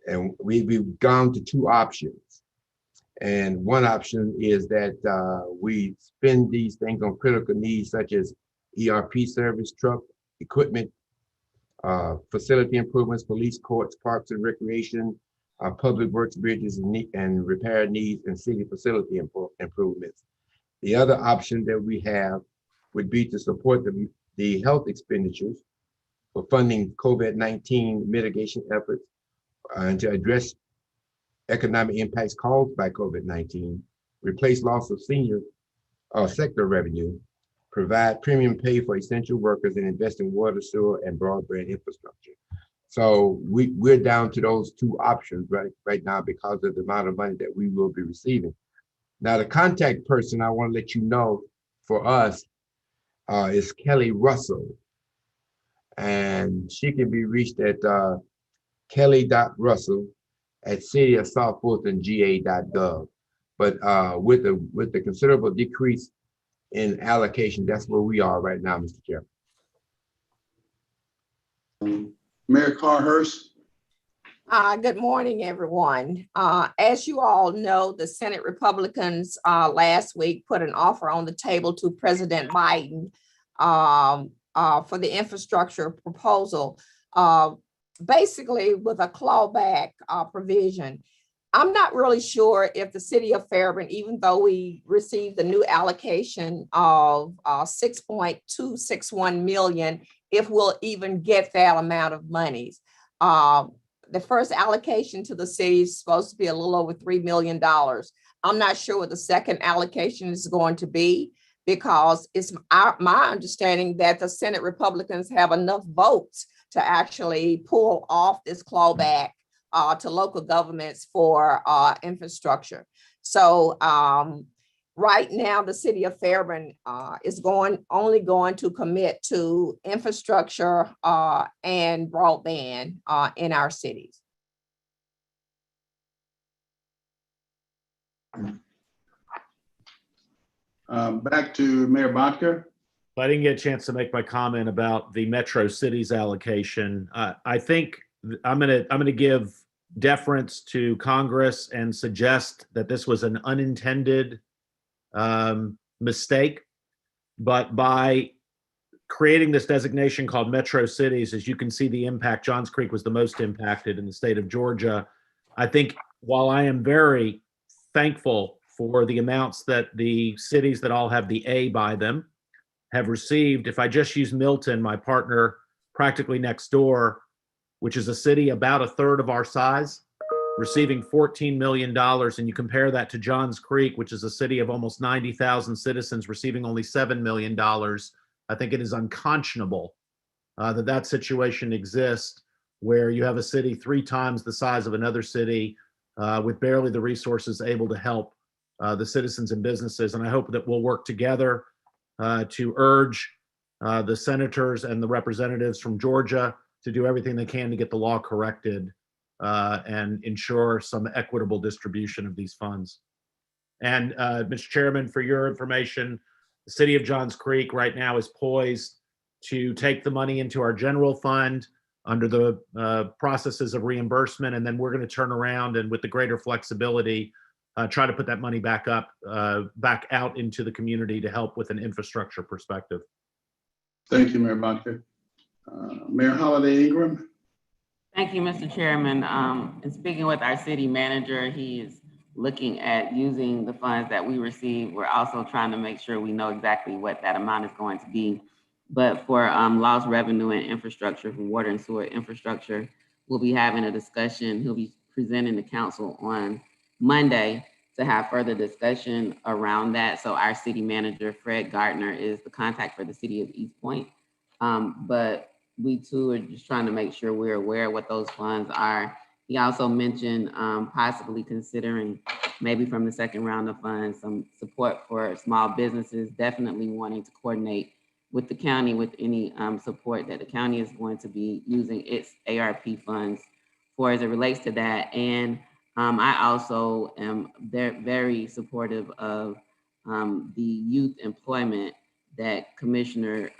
S21: And we've gone to 2 options. And one option is that we spend these things on critical needs such as ERP service, truck, equipment, facility improvements, police, courts, parks and recreation, public works, bridges and repair needs, and city facility improvements. The other option that we have would be to support the health expenditures for funding COVID-19 mitigation efforts and to address economic impacts caused by COVID-19, replace loss of senior sector revenue, provide premium pay for essential workers, and invest in water, sewer, and broadband infrastructure. So we're down to those 2 options right now because of the amount of money that we will be receiving. Now, the contact person I want to let you know for us is Kelly Russell, and she can be reached at kelly.russell@cityofsouthfultonga.gov. But with the considerable decrease in allocation, that's where we are right now, Mr. Chairman.
S11: Mayor Carhurst?
S5: Good morning, everyone. As you all know, the Senate Republicans last week put an offer on the table to President Biden for the infrastructure proposal, basically with a clawback provision. I'm not really sure if the city of Fairburn, even though we received the new allocation of 6.261 million, if we'll even get that amount of monies. The first allocation to the city is supposed to be a little over $3 million. I'm not sure what the second allocation is going to be, because it's my understanding that the Senate Republicans have enough votes to actually pull off this clawback to local governments for infrastructure. So right now, the city of Fairburn is only going to commit to infrastructure and broadband in our cities.
S11: Back to Mayor Botker.
S19: I didn't get a chance to make my comment about the Metro Cities allocation. I think I'm gonna give deference to Congress and suggest that this was an unintended mistake. But by creating this designation called Metro Cities, as you can see the impact, Johns Creek was the most impacted in the state of Georgia. I think while I am very thankful for the amounts that the cities that all have the A by them have received, if I just use Milton, my partner practically next door, which is a city about a third of our size, receiving $14 million, and you compare that to Johns Creek, which is a city of almost 90,000 citizens, receiving only $7 million, I think it is unconscionable that situation exists where you have a city 3 times the size of another city with barely the resources able to help the citizens and businesses. And I hope that we'll work together to urge the senators and the representatives from Georgia to do everything they can to get the law corrected and ensure some equitable distribution of these funds. And Mr. Chairman, for your information, the city of Johns Creek right now is poised to take the money into our general fund under the processes of reimbursement, and then we're going to turn around and with the greater flexibility, try to put that money back out into the community to help with an infrastructure perspective.
S11: Thank you, Mayor Botker. Mayor Holiday Ingram.
S17: Thank you, Mr. Chairman. And speaking with our city manager, he is looking at using the funds that we receive. We're also trying to make sure we know exactly what that amount is going to be. But for lost revenue and infrastructure, for water and sewer infrastructure, we'll be having a discussion. He'll be presenting to council on Monday to have further discussion around that. So our city manager, Fred Gardner, is the contact for the city of East Point. But we too are just trying to make sure we're aware of what those funds are. He also mentioned possibly considering maybe from the second round of funds, some support for small businesses, definitely wanting to coordinate with the county with any support that the county is going to be using its ARP funds for as it relates to that. And I also am very supportive of the youth employment that Commissioner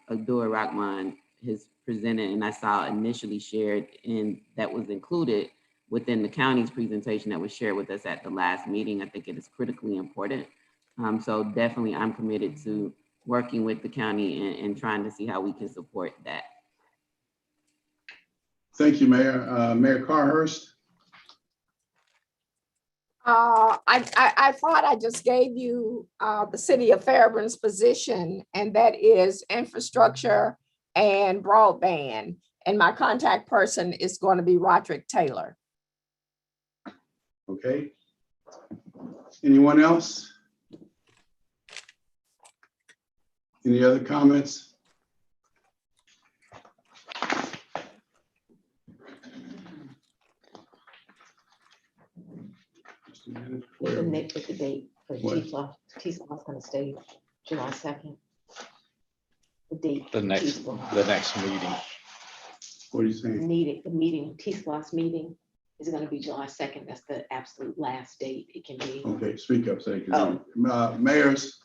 S17: Abdul Rahman has presented, and I saw initially shared in that was included within the county's presentation that was shared with us at the last meeting. I think it is critically important. So definitely I'm committed to working with the county and trying to see how we can support that.
S11: Thank you, Mayor. Mayor Carhurst.
S5: I thought I just gave you the city of Fairburn's position, and that is infrastructure and broadband. And my contact person is going to be Roderick Taylor.
S11: Okay. Anyone else? Any other comments?
S6: With the date for TSLA is going to stay July 2nd. The date.
S8: The next meeting.
S11: What are you saying?
S6: The meeting, TSLA's meeting is going to be July 2nd. That's the absolute last date it can be.
S11: Okay, speak up, say it. Mayors.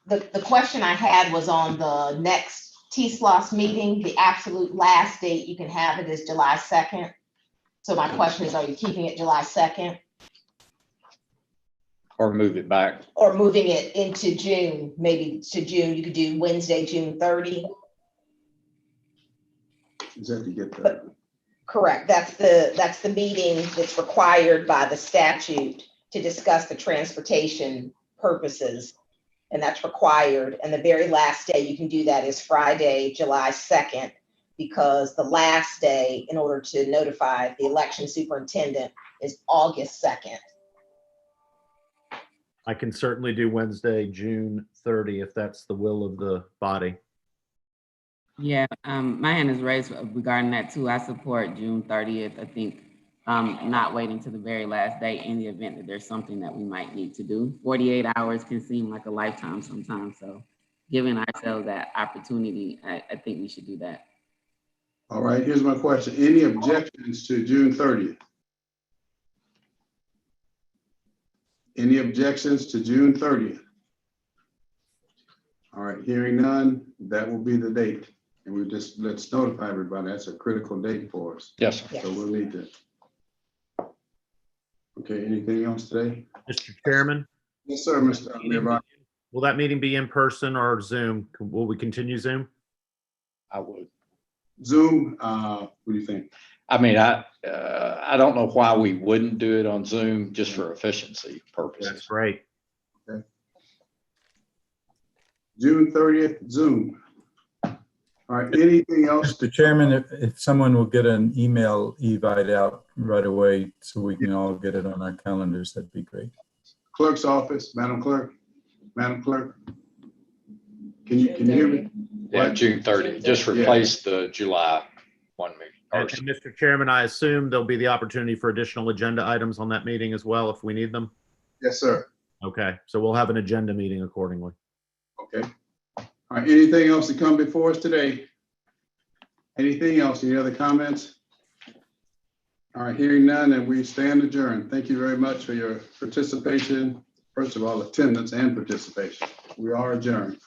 S10: The question I had was on the next TSLA's meeting, the absolute last date you can have it is July 2nd. So my question is, are you keeping it July 2nd?
S8: Or move it back.
S10: Or moving it into June, maybe to June, you could do Wednesday, June 30.
S11: Is that to get that?
S10: Correct, that's the meeting that's required by the statute to discuss the transportation purposes. And that's required. And the very last day you can do that is Friday, July 2nd, because the last day in order to notify the election superintendent is August 2nd.
S19: I can certainly do Wednesday, June 30, if that's the will of the body.
S17: Yeah, my hand is raised regarding that too. I support June 30th. I think not waiting to the very last day in the event that there's something that we might need to do. 48 hours can seem like a lifetime sometimes. So giving ourselves that opportunity, I think we should do that.
S11: All right, here's my question. Any objections to June 30th? Any objections to June 30th? right, hearing none, that will be the date. And let's notify everybody, that's a critical date for us.
S8: Yes, sir.
S11: So we'll need to. Okay, anything else today?
S19: Mr. Chairman,
S11: Yes, sir, Mr. Mayor.
S19: will that meeting be in person or Zoom? Will we continue Zoom?
S8: I would.
S11: Zoom, what do you think?
S8: I mean, I don't know why we wouldn't do it on Zoom just for efficiency purposes.
S19: That's great.
S11: Okay. June 30th, Zoom. All right, anything else?
S1: Mr. Chairman, if someone will get an email invite out right away so we can all get it on our calendars, that'd be great.
S11: Clerk's office, Madam Clerk. Madam Clerk. Can you hear me?
S8: Yeah, June 30th. Just replace the July 1 meeting.
S19: And Mr. Chairman, I assume there'll be the opportunity for additional agenda items on that meeting as well if we need them?
S11: Yes, sir.
S19: Okay, so we'll have an agenda meeting accordingly.
S11: Okay. All right, anything else to come before us today? Anything else? Any other comments? All right, hearing none, and we stand adjourned. Thank you very much for your participation. First of all, attendance and participation. We are adjourned.